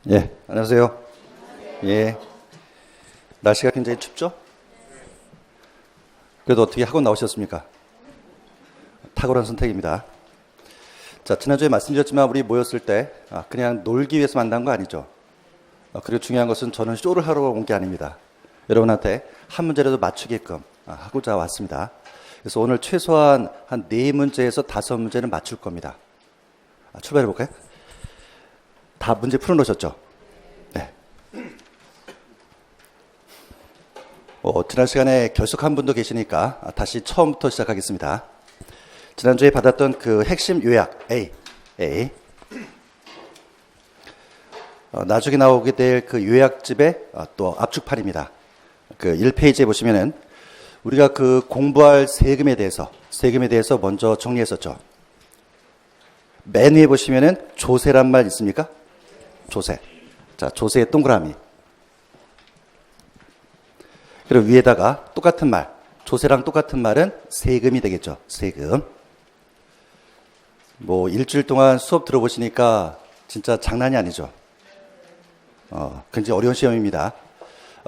예, 안녕하세요. 예, 날씨가 굉장히 춥죠? 그래도 어떻게 학원 나오셨습니까? 탁월한 선택입니다. 자, 지난주에 말씀드렸지만 우리 모였을 때 그냥 놀기 위해서 만난 거 아니죠? 그리고 중요한 것은 저는 쇼를 하러 온 게 아닙니다. 여러분한테 한 문제라도 맞추게끔 하고자 왔습니다. 그래서 오늘 최소한 한 4문제에서 5문제는 맞출 겁니다. 출발해 볼까요? 다 문제 풀어놓으셨죠? 네. 지난 시간에 결석한 분도 계시니까 다시 처음부터 시작하겠습니다. 지난주에 받았던 그 핵심 요약 A. 나중에 나오게 될 그 요약집의 또 압축판입니다. 그 1페이지에 보시면은 우리가 그 공부할 세금에 대해서 먼저 정리했었죠. 맨 위에 보시면은 조세란 말 있습니까? 조세. 자, 조세의 동그라미. 그리고 위에다가 똑같은 말, 조세랑 똑같은 말은 세금이 되겠죠. 세금. 뭐 일주일 동안 수업 들어보시니까 진짜 장난이 아니죠. 굉장히 어려운 시험입니다.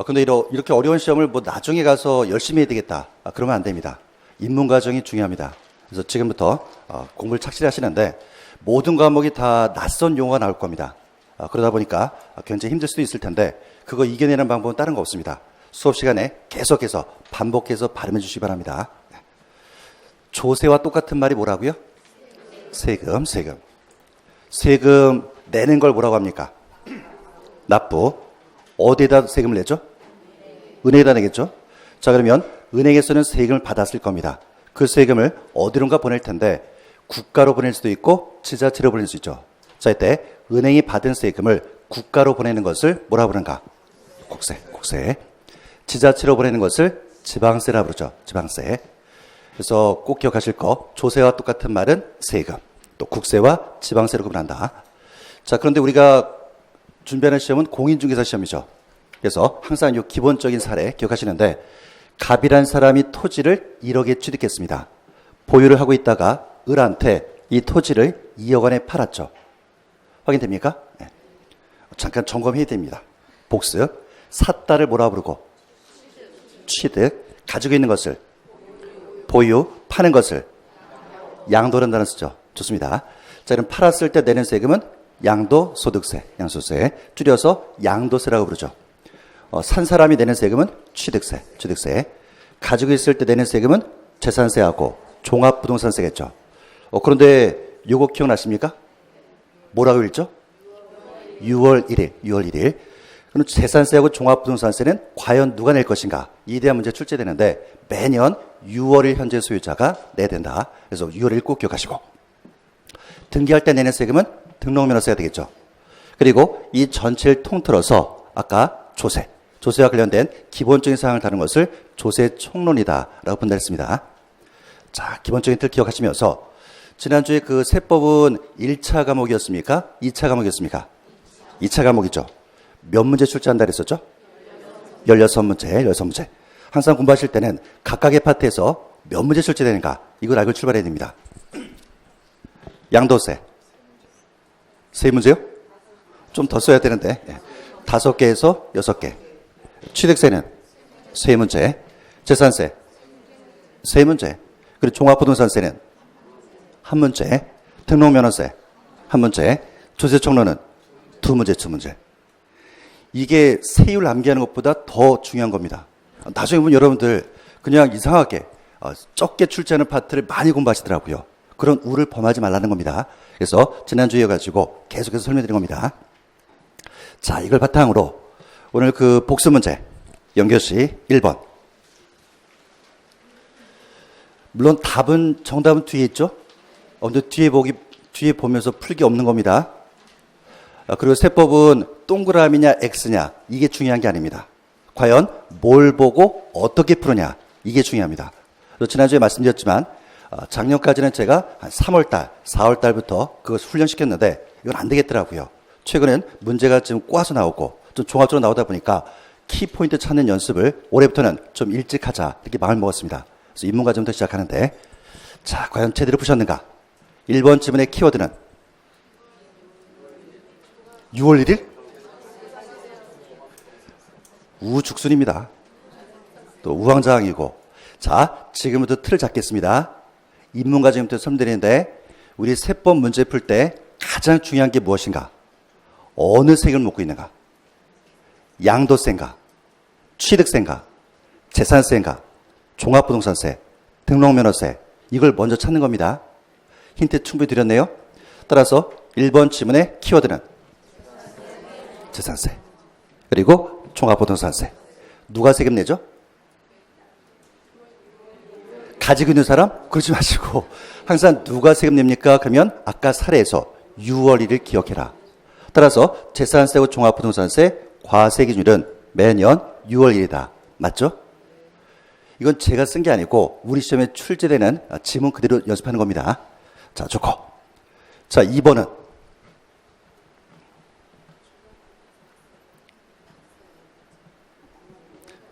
근데 이렇게 어려운 시험을 뭐 나중에 가서 열심히 해야 되겠다. 그러면 안 됩니다. 입문 과정이 중요합니다. 그래서 지금부터 공부를 착실히 하시는데 모든 과목이 다 낯선 용어가 나올 겁니다. 그러다 보니까 굉장히 힘들 수도 있을 텐데 그거 이겨내는 방법은 다른 거 없습니다. 수업 시간에 계속해서 반복해서 발음해 주시기 바랍니다. 조세와 똑같은 말이 뭐라고요? 세금. 세금 내는 걸 뭐라고 합니까? 납부. 어디에다 세금을 내죠? 은행에다 내겠죠? 자, 그러면 은행에서는 세금을 받았을 겁니다. 그 세금을 어디론가 보낼 텐데 국가로 보낼 수도 있고 지자체로 보낼 수 있죠. 자, 이때 은행이 받은 세금을 국가로 보내는 것을 뭐라 부르는가? 국세. 지자체로 보내는 것을 지방세라 부르죠. 지방세. 그래서 꼭 기억하실 거, 조세와 똑같은 말은 세금, 또 국세와 지방세로 구분한다. 자, 그런데 우리가 준비하는 시험은 공인중개사 시험이죠. 그래서 항상 이 기본적인 사례 기억하시는데 갑이란 사람이 토지를 1억에 취득했습니다. 보유를 하고 있다가 을한테 이 토지를 2억 원에 팔았죠. 확인됩니까? 네. 잠깐 점검해야 됩니다. 복습. 샀다를 뭐라 부르고? 취득. 가지고 있는 것을 보유. 파는 것을 양도라는 단어 쓰죠. 좋습니다. 자, 그럼 팔았을 때 내는 세금은 양도소득세, 양소세. 줄여서 양도세라고 부르죠. 산 사람이 내는 세금은 취득세. 가지고 있을 때 내는 세금은 재산세하고 종합부동산세겠죠. 그런데 요거 기억나십니까? 뭐라고 읽죠? 6월 1일. 그럼 재산세하고 종합부동산세는 과연 누가 낼 것인가? 이에 대한 문제 출제되는데 매년 6월 1일 현재 소유자가 내야 된다. 그래서 6월 1일 꼭 기억하시고. 등기할 때 내는 세금은 등록면허세가 되겠죠. 그리고 이 전체를 통틀어서 아까 조세와 관련된 기본적인 사항을 다룬 것을 조세총론이다라고 분달했습니다. 자, 기본적인 틀 기억하시면서 지난주에 그 세법은 1차 과목이었습니까? 2차 과목이었습니까? 2차 과목이죠. 몇 문제 출제한다 그랬었죠? 16문제. 항상 공부하실 때는 각각의 파트에서 몇 문제 출제되는가 이걸 알고 출발해야 됩니다. 양도세 3문제요? 좀 더 써야 되는데 5개에서 6개. 취득세는 3문제. 재산세 3문제. 그리고 종합부동산세는 1문제. 등록면허세 1문제. 조세총론은 2문제. 이게 세율 암기하는 것보다 더 중요한 겁니다. 나중에 보면 여러분들 그냥 이상하게 적게 출제하는 파트를 많이 공부하시더라고요. 그런 우를 범하지 말라는 겁니다. 그래서 지난주에 가지고 계속해서 설명드린 겁니다. 자, 이걸 바탕으로 오늘 그 복수 문제 연결시 1번. 물론 정답은 뒤에 있죠. 근데 뒤에 보면서 풀기 없는 겁니다. 그리고 세법은 동그라미냐 X냐 이게 중요한 게 아닙니다. 과연 뭘 보고 어떻게 푸느냐 이게 중요합니다. 지난주에 말씀드렸지만 작년까지는 제가 한 3월달, 4월달부터 그것을 훈련시켰는데 이건 안 되겠더라고요. 최근엔 문제가 좀 꼬아서 나오고 좀 종합적으로 나오다 보니까 키포인트 찾는 연습을 올해부터는 좀 일찍 하자 이렇게 마음을 먹었습니다. 그래서 입문과정부터 시작하는데 자, 과연 제대로 푸셨는가? 1번 지문의 키워드는 6월 1일? 우죽순입니다. 또 우왕좌왕이고. 자, 지금부터 틀을 잡겠습니다. 인문과정부터 설명드리는데 우리 세법 문제 풀 때 가장 중요한 게 무엇인가? 어느 세금을 묻고 있는가? 양도세인가? 취득세인가? 재산세인가? 종합부동산세, 등록면허세, 이걸 먼저 찾는 겁니다. 힌트 충분히 드렸네요. 따라서 1번 지문의 키워드는 재산세, 그리고 종합부동산세. 누가 세금 내죠? 가지고 있는 사람? 그러지 마시고 항상 누가 세금 냅니까? 그러면 아까 사례에서 6월 1일 기억해라. 따라서 재산세와 종합부동산세 과세 기준일은 매년 6월 1일이다. 맞죠? 이건 제가 쓴 게 아니고 우리 시험에 출제되는 지문 그대로 연습하는 겁니다. 자, 좋고. 자, 2번은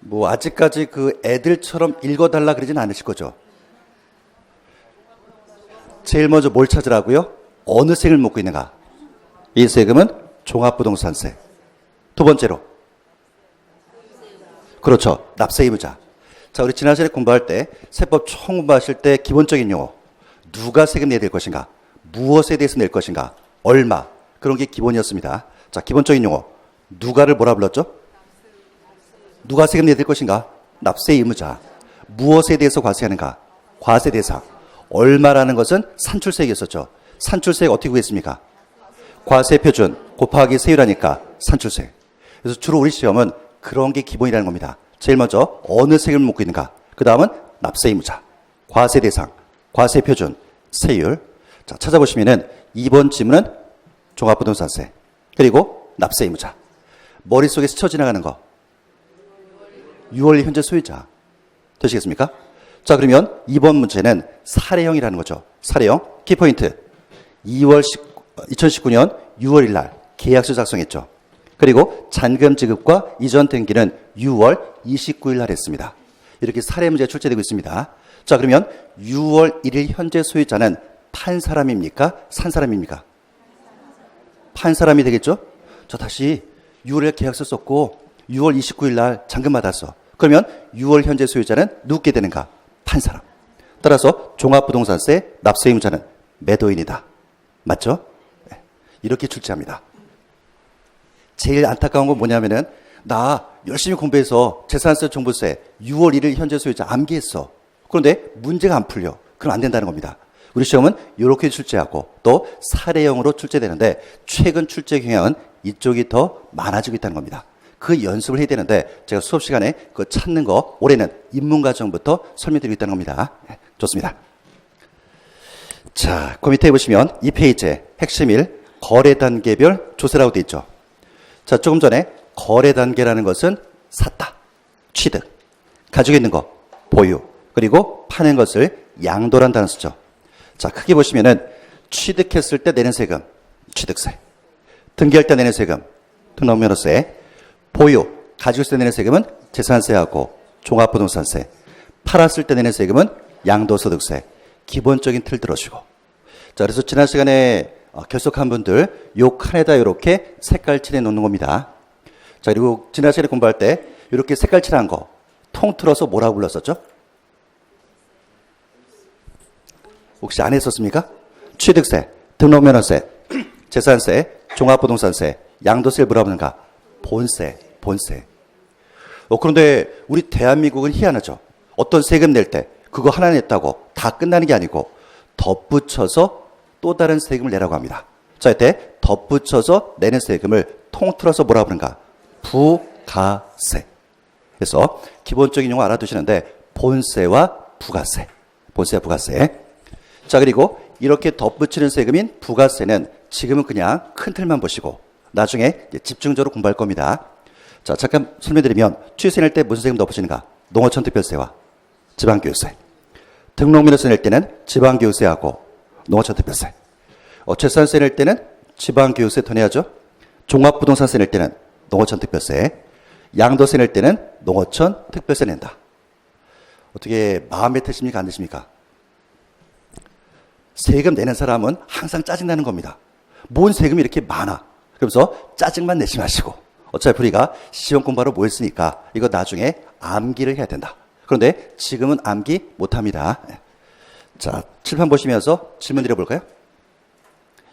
뭐 아직까지 그 애들처럼 읽어달라 그러진 않으실 거죠? 제일 먼저 뭘 찾으라고요? 어느 세금을 묻고 있는가? 이 세금은 종합부동산세. 두 번째로 그렇죠. 납세 의무자. 자, 우리 지난 시간에 공부할 때 세법 처음 공부하실 때 기본적인 용어, 누가 세금 내야 될 것인가, 무엇에 대해서 낼 것인가, 얼마, 그런 게 기본이었습니다. 자, 기본적인 용어, 누가를 뭐라 불렀죠? 누가 세금 내야 될 것인가? 납세 의무자. 무엇에 대해서 과세하는가? 과세 대상. 얼마라는 것은 산출세액이었었죠. 산출세액 어떻게 구했습니까? 과세 표준 곱하기 세율하니까 산출세. 그래서 주로 우리 시험은 그런 게 기본이라는 겁니다. 제일 먼저 어느 세금을 묻고 있는가? 그 다음은 납세 의무자, 과세 대상, 과세 표준, 세율. 자, 찾아보시면은 2번 지문은 종합부동산세, 그리고 납세 의무자. 머릿속에 스쳐 지나가는 거 6월 현재 소유자 되시겠습니까? 자, 그러면 2번 문제는 사례형이라는 거죠. 사례형 키포인트 2019년 6월 1일 날 계약서 작성했죠. 그리고 잔금 지급과 이전 등기는 6월 29일 날 했습니다. 이렇게 사례 문제가 출제되고 있습니다. 자, 그러면 6월 1일 현재 소유자는 판 사람입니까? 산 사람입니까? 판 사람이 되겠죠? 저 다시 6월에 계약서 썼고 6월 29일 날 잔금 받았어. 그러면 6월 현재 소유자는 누구게 되는가? 판 사람. 따라서 종합부동산세 납세 의무자는 매도인이다. 맞죠? 네. 이렇게 출제합니다. 제일 안타까운 건 뭐냐면은 나 열심히 공부해서 재산세 종부세 6월 1일 현재 소유자 암기했어. 그런데 문제가 안 풀려. 그럼 안 된다는 겁니다. 우리 시험은 이렇게 출제하고 또 사례형으로 출제되는데 최근 출제 경향은 이쪽이 더 많아지고 있다는 겁니다. 그 연습을 해야 되는데 제가 수업 시간에 그 찾는 거 올해는 인문과정부터 설명드리고 있다는 겁니다. 네, 좋습니다. 자, 그 밑에 보시면 이 페이지에 핵심 1 거래 단계별 조세라고 되어 있죠. 자, 조금 전에 거래 단계라는 것은 샀다, 취득, 가지고 있는 거, 보유, 그리고 파는 것을 양도란 단어 쓰죠. 자, 크게 보시면은 취득했을 때 내는 세금, 취득세, 등기할 때 내는 세금, 등록면허세, 보유, 가지고 있을 때 내는 세금은 재산세하고 종합부동산세, 팔았을 때 내는 세금은 양도소득세. 기본적인 틀 들어주시고. 자, 그래서 지난 시간에 결석한 분들 요 칸에다 이렇게 색깔 칠해 놓는 겁니다. 자, 그리고 지난 시간에 공부할 때 이렇게 색깔 칠한 거 통틀어서 뭐라고 불렀었죠? 혹시 안 했었습니까? 취득세, 등록면허세, 재산세, 종합부동산세, 양도세를 뭐라고 하는가? 본세, 본세. 그런데 우리 대한민국은 희한하죠. 어떤 세금 낼 때 그거 하나 냈다고 다 끝나는 게 아니고 덧붙여서 또 다른 세금을 내라고 합니다. 자, 이때 덧붙여서 내는 세금을 통틀어서 뭐라고 하는가? 부가세. 그래서 기본적인 용어 알아두시는데 본세와 부가세. 본세와 부가세. 자, 그리고 이렇게 덧붙이는 세금인 부가세는 지금은 그냥 큰 틀만 보시고 나중에 집중적으로 공부할 겁니다. 자, 잠깐 설명드리면 취세 낼 때 무슨 세금 덧붙이는가? 농어촌 특별세와 지방교육세. 등록면허세 낼 때는 지방교육세하고 농어촌 특별세. 재산세 낼 때는 지방교육세 더 내야죠. 종합부동산세 낼 때는 농어촌 특별세. 양도세 낼 때는 농어촌 특별세 낸다. 어떻게 마음에 드십니까? 안 드십니까? 세금 내는 사람은 항상 짜증나는 겁니다. 뭔 세금이 이렇게 많아. 그러면서 짜증만 내지 마시고 어차피 우리가 시험 공부하러 모였으니까 이거 나중에 암기를 해야 된다. 그런데 지금은 암기 못합니다. 자, 칠판 보시면서 질문 드려볼까요?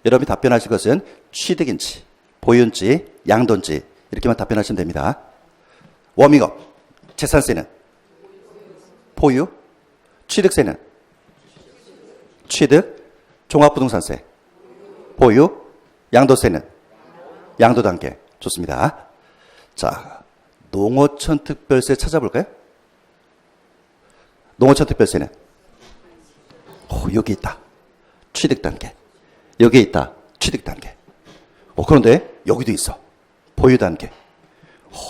여러분이 답변하실 것은 취득인지, 보유인지, 양도인지 이렇게만 답변하시면 됩니다. 워밍업, 재산세는? 보유, 취득세는? 취득, 종합부동산세, 보유, 양도세는? 양도 단계. 좋습니다. 자, 농어촌 특별세 찾아볼까요? 농어촌 특별세는? 여기 있다. 취득 단계. 여기 있다. 취득 단계. 그런데 여기도 있어. 보유 단계.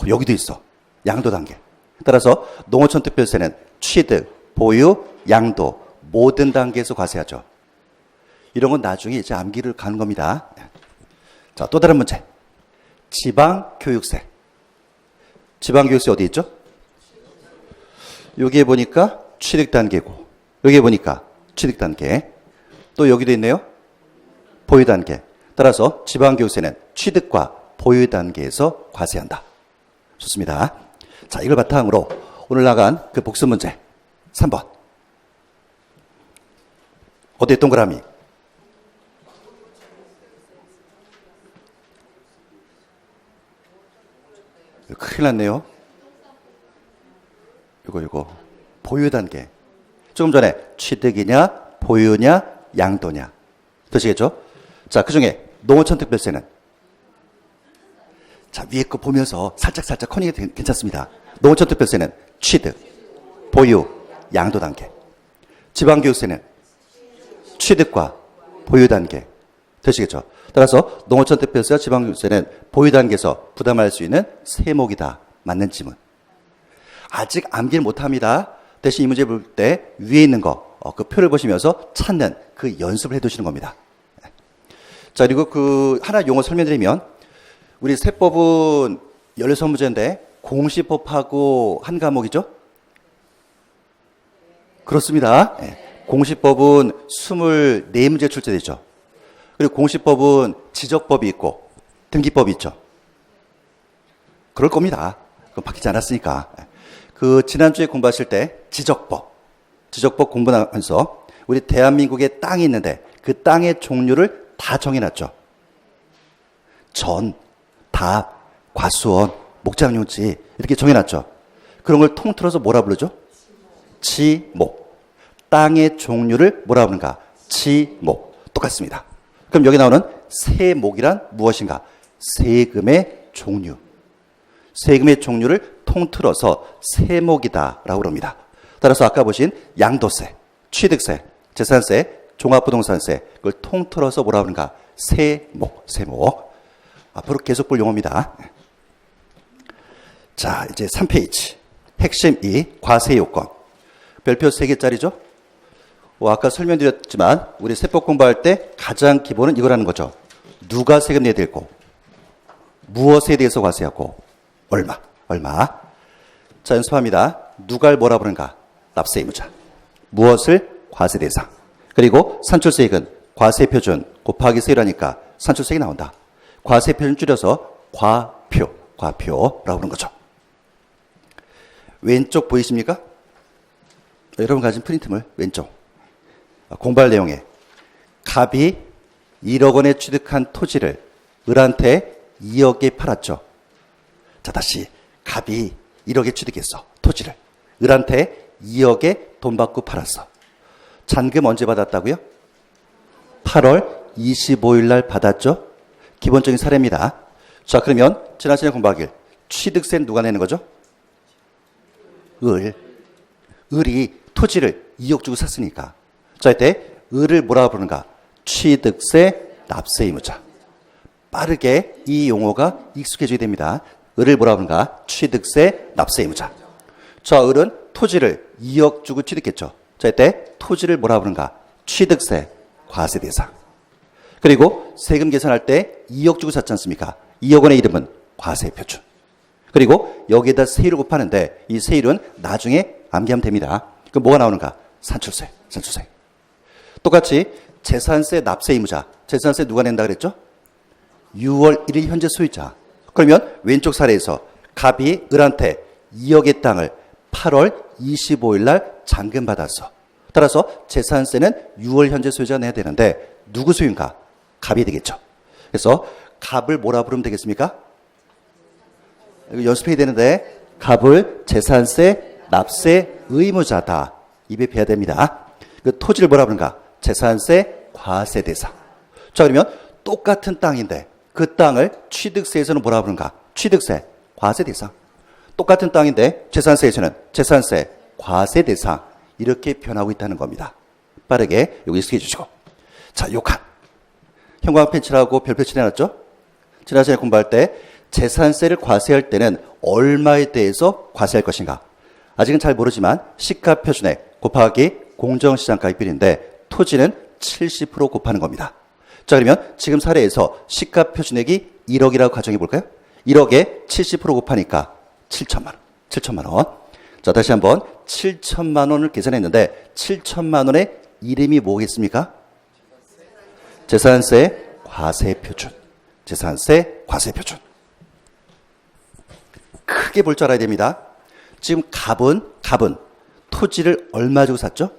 여기도 있어. 양도 단계. 따라서 농어촌 특별세는 취득, 보유, 양도 모든 단계에서 과세하죠. 이런 건 나중에 이제 암기를 가는 겁니다. 자, 또 다른 문제. 지방교육세. 지방교육세 어디 있죠? 여기에 보니까 취득 단계고, 여기에 보니까 취득 단계. 또 여기도 있네요. 보유 단계. 따라서 지방교육세는 취득과 보유 단계에서 과세한다. 좋습니다. 자, 이걸 바탕으로 오늘 나간 그 복습 문제 3번. 어디에 동그라미? 큰일 났네요. 이거. 보유 단계. 조금 전에 취득이냐, 보유냐, 양도냐. 되시겠죠? 자, 그 중에 농어촌 특별세는? 자, 위에 거 보면서 살짝 커닝이 괜찮습니다. 농어촌 특별세는 취득, 보유, 양도 단계. 지방교육세는 취득과 보유 단계. 되시겠죠? 따라서 농어촌 특별세와 지방교육세는 보유 단계에서 부담할 수 있는 세목이다. 맞는 지문. 아직 암기를 못합니다. 대신 이 문제 볼 때 위에 있는 거, 그 표를 보시면서 찾는 그 연습을 해두시는 겁니다. 자, 그리고 그 하나 용어 설명드리면 우리 세법은 16문제인데 공시법하고 한 과목이죠? 그렇습니다. 공시법은 24문제 출제되죠. 그리고 공시법은 지적법이 있고 등기법이 있죠. 그럴 겁니다. 그건 바뀌지 않았으니까. 그 지난주에 공부하실 때 지적법 공부하면서 우리 대한민국에 땅이 있는데 그 땅의 종류를 다 정해놨죠. 전, 답, 과수원, 목장용지 이렇게 정해놨죠. 그런 걸 통틀어서 뭐라 부르죠? 지목. 땅의 종류를 뭐라 부르는가? 지목. 똑같습니다. 그럼 여기 나오는 세목이란 무엇인가? 세금의 종류. 세금의 종류를 통틀어서 세목이다라고 합니다. 따라서 아까 보신 양도세, 취득세, 재산세, 종합부동산세 그걸 통틀어서 뭐라 하는가? 세목. 앞으로 계속 볼 용어입니다. 자, 이제 3페이지. 핵심 2, 과세 요건. 별표 3개짜리죠? 아까 설명드렸지만 우리 세법 공부할 때 가장 기본은 이거라는 거죠. 누가 세금 내야 되고, 무엇에 대해서 과세하고, 얼마. 자, 연습합니다. 누가를 뭐라 부르는가? 납세 의무자. 무엇을 과세 대상. 그리고 산출세액은 과세 표준 곱하기 세율하니까 산출세액이 나온다. 과세 표준 줄여서 과표라고 하는 거죠. 왼쪽 보이십니까? 여러분 가진 프린트물 왼쪽. 공부할 내용에 갑이 1억 원에 취득한 토지를 을한테 2억에 팔았죠. 자, 다시 갑이 1억에 취득했어. 토지를. 을한테 2억에 돈 받고 팔았어. 잔금 언제 받았다고요? 8월 25일 날 받았죠. 기본적인 사례입니다. 자, 그러면 지난 시간에 공부하길 취득세는 누가 내는 거죠? 을이 토지를 2억 주고 샀으니까. 자, 이때 을을 뭐라고 부르는가? 취득세 납세 의무자. 빠르게 이 용어가 익숙해져야 됩니다. 을을 뭐라고 부르는가? 취득세 납세 의무자. 자, 을은 토지를 2억 주고 취득했죠. 자, 이때 토지를 뭐라고 부르는가? 취득세 과세 대상. 그리고 세금 계산할 때 2억 주고 샀지 않습니까? 2억 원의 이름은 과세 표준. 그리고 여기에다 세율을 곱하는데 이 세율은 나중에 암기하면 됩니다. 그럼 뭐가 나오는가? 산출세. 똑같이 재산세 납세 의무자. 재산세 누가 낸다 그랬죠? 6월 1일 현재 소유자. 그러면 왼쪽 사례에서 갑이 을한테 2억의 땅을 8월 25일 날 잔금받았어. 따라서 재산세는 6월 현재 소유자가 내야 되는데 누구 소유인가? 갑이 되겠죠. 그래서 갑을 뭐라 부르면 되겠습니까? 이거 연습해야 되는데 갑을 재산세, 납세, 의무자다. 입에 배야 됩니다. 그 토지를 뭐라 부르는가? 재산세, 과세 대상. 자, 그러면 똑같은 땅인데 그 땅을 취득세에서는 뭐라 부르는가? 취득세, 과세 대상. 똑같은 땅인데 재산세에서는 재산세, 과세 대상. 이렇게 변하고 있다는 겁니다. 빠르게 여기 익숙해 주시고. 자, 요 칸. 형광펜 칠하고 별표 칠해놨죠? 지난 시간에 공부할 때 재산세를 과세할 때는 얼마에 대해서 과세할 것인가? 아직은 잘 모르지만 시가표준액 곱하기 공정시장가액비율인데 토지는 70% 곱하는 겁니다. 자, 그러면 지금 사례에서 시가표준액이 1억이라고 가정해 볼까요? 1억에 70% 곱하니까 7천만 원. 7천만 원. 자, 다시 한번 7천만 원을 계산했는데 7천만 원의 이름이 뭐겠습니까? 재산세 과세표준. 재산세 과세표준. 크게 볼 줄 알아야 됩니다. 지금 갑은 토지를 얼마 주고 샀죠?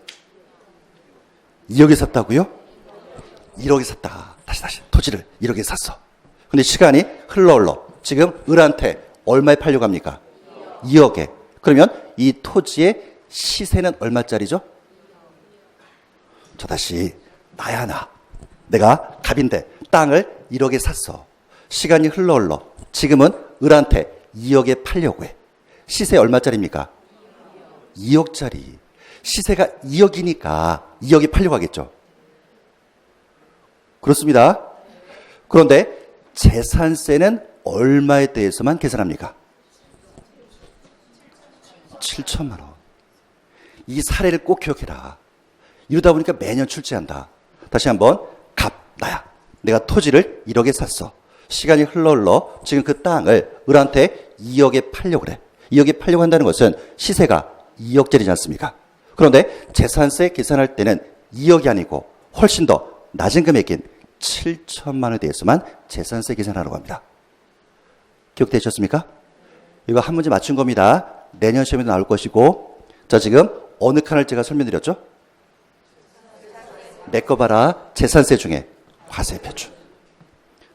2억에 샀다고요? 1억에 샀다. 다시 토지를 1억에 샀어. 근데 시간이 흘러 지금 을한테 얼마에 팔려고 합니까? 2억에. 그러면 이 토지의 시세는 얼마짜리죠? 자, 다시 나야 나. 내가 갑인데 땅을 1억에 샀어. 시간이 흘러 지금은 을한테 2억에 팔려고 해. 시세 얼마짜리입니까? 2억짜리. 시세가 2억이니까 2억에 팔려고 하겠죠. 그렇습니다. 그런데 재산세는 얼마에 대해서만 계산합니까? 7천만 원. 이 사례를 꼭 기억해라. 이러다 보니까 매년 출제한다. 다시 한번 갑, 나야. 내가 토지를 1억에 샀어. 시간이 흘러 지금 그 땅을 을한테 2억에 팔려고 그래. 2억에 팔려고 한다는 것은 시세가 2억짜리지 않습니까? 그런데 재산세 계산할 때는 2억이 아니고 훨씬 더 낮은 금액인 7천만 원에 대해서만 재산세 계산하라고 합니다. 기억되셨습니까? 이거 한 문제 맞춘 겁니다. 내년 시험에도 나올 것이고. 자, 지금 어느 칸을 제가 설명드렸죠? 내 거 봐라. 재산세 중에 과세표준.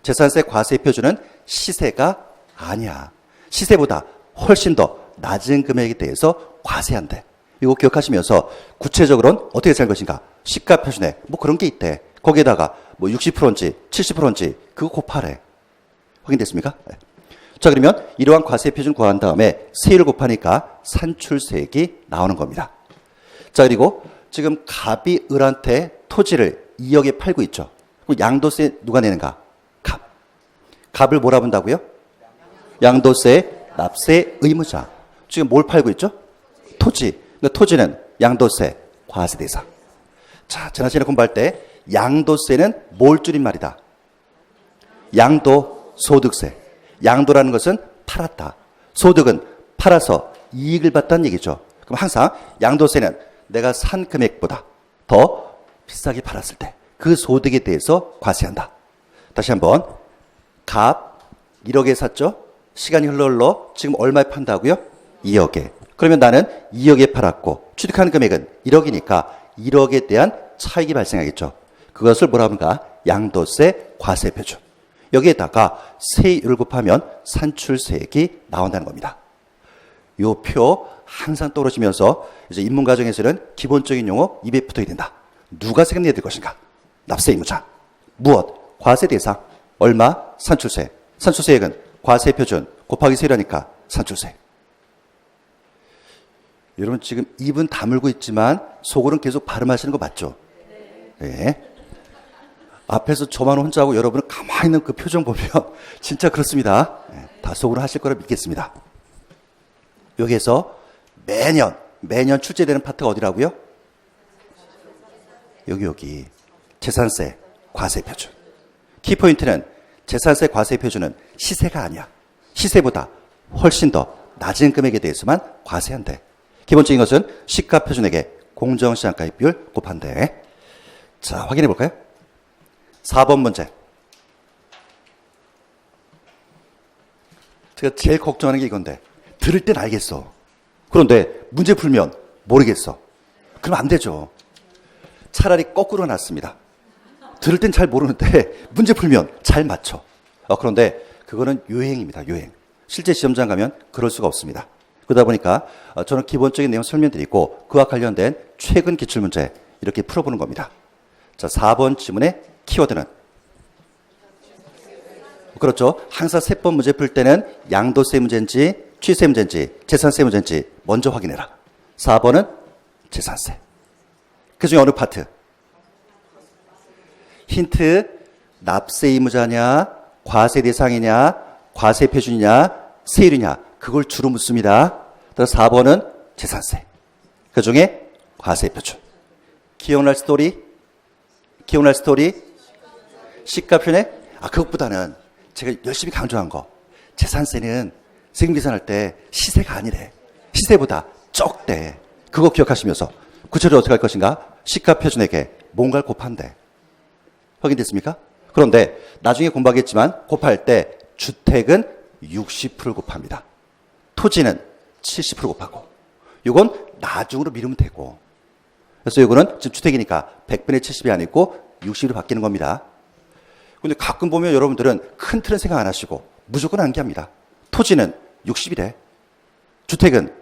재산세 과세표준은 시세가 아니야. 시세보다 훨씬 더 낮은 금액에 대해서 과세한대. 이거 기억하시면서 구체적으로는 어떻게 살 것인가? 시가표준에 뭐 그런 게 있대. 거기에다가 뭐 60%인지 70%인지 그거 곱하래. 확인됐습니까? 네. 자, 그러면 이러한 과세표준 구한 다음에 세율을 곱하니까 산출세액이 나오는 겁니다. 자, 그리고 지금 갑이 을한테 토지를 2억에 팔고 있죠. 그럼 양도세 누가 내는가? 갑. 갑을 뭐라 본다고요? 양도세, 납세, 의무자. 지금 뭘 팔고 있죠? 토지. 그러니까 토지는 양도세, 과세 대상. 자, 지난 시간에 공부할 때 양도세는 뭘 줄임말이다? 양도, 소득세. 양도라는 것은 팔았다. 소득은 팔아서 이익을 봤다는 얘기죠. 그럼 항상 양도세는 내가 산 금액보다 더 비싸게 팔았을 때 그 소득에 대해서 과세한다. 다시 한번 갑 1억에 샀죠? 시간이 흘러 지금 얼마에 판다고요? 2억에. 그러면 나는 2억에 팔았고 취득한 금액은 1억이니까 1억에 대한 차익이 발생하겠죠. 그것을 뭐라 합니까? 양도세 과세표준. 여기에다가 세율을 곱하면 산출세액이 나온다는 겁니다. 이 표 항상 떨어지면서 이제 인문과정에서는 기본적인 용어 입에 붙어야 된다. 누가 세금 내야 될 것인가? 납세 의무자. 무엇? 과세 대상. 얼마? 산출세. 산출세액은 과세표준 곱하기 세율하니까 산출세. 여러분 지금 입은 다물고 있지만 속으로는 계속 발음하시는 거 맞죠? 네. 앞에서 저만 혼자 하고 여러분은 가만히 있는 그 표정 보면 진짜 그렇습니다. 네. 다 속으로 하실 거라 믿겠습니다. 여기에서 매년 출제되는 파트가 어디라고요? 여기 재산세 과세표준. 키포인트는 재산세 과세표준은 시세가 아니야. 시세보다 훨씬 더 낮은 금액에 대해서만 과세한대. 기본적인 것은 시가표준액에 공정시장가액 비율 곱한대. 자, 확인해 볼까요? 4번 문제. 제가 제일 걱정하는 게 이건데 들을 땐 알겠어. 그런데 문제 풀면 모르겠어. 그럼 안 되죠. 차라리 거꾸로 놨습니다. 들을 땐 잘 모르는데 문제 풀면 잘 맞춰. 그런데 그거는 유행입니다. 유행. 실제 시험장 가면 그럴 수가 없습니다. 그러다 보니까 저는 기본적인 내용 설명드리고 그와 관련된 최근 기출문제 이렇게 풀어보는 겁니다. 자, 4번 지문의 키워드는 그렇죠. 항상 세법 문제 풀 때는 양도세 문제인지 취세 문제인지 재산세 문제인지 먼저 확인해라. 4번은 재산세. 그중에 어느 파트? 힌트, 납세 의무자냐, 과세 대상이냐, 과세 표준이냐, 세율이냐, 그걸 주로 묻습니다. 따라서 4번은 재산세. 그중에 과세 표준. 기억날 스토리? 기억날 스토리? 시가표네? 그것보다는 제가 열심히 강조한 거. 재산세는 세금 계산할 때 시세가 아니래. 시세보다 적대. 그거 기억하시면서 구체적으로 어떻게 할 것인가? 시가표준에게 뭔가를 곱한대. 확인됐습니까? 그런데 나중에 공부하겠지만 곱할 때 주택은 60% 곱합니다. 토지는 70% 곱하고. 이건 나중으로 미루면 되고. 그래서 이거는 지금 주택이니까 100분의 70이 아니고 60으로 바뀌는 겁니다. 근데 가끔 보면 여러분들은 큰 틀은 생각 안 하시고 무조건 암기합니다. 토지는 60이래. 주택은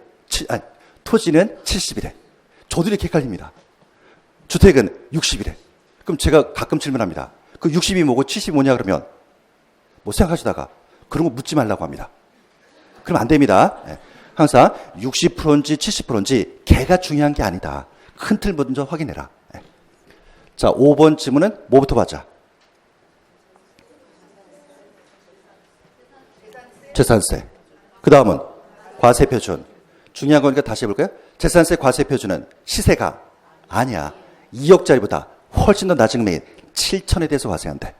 토지는 70이래. 저도 이렇게 헷갈립니다. 주택은 60이래. 그럼 제가 가끔 질문합니다. 그 60이 뭐고 70이 뭐냐 그러면 뭐 생각하시다가 그런 거 묻지 말라고 합니다. 그럼 안 됩니다. 항상 60%인지 70%인지 개가 중요한 게 아니다. 큰 틀 먼저 확인해라. 자, 5번 질문은 뭐부터 받자? 재산세. 그 다음은 과세표준. 중요한 거니까 다시 해볼까요? 재산세 과세표준은 시세가 아니야. 2억짜리보다 훨씬 더 낮은 금액인 7천에 대해서 과세한대.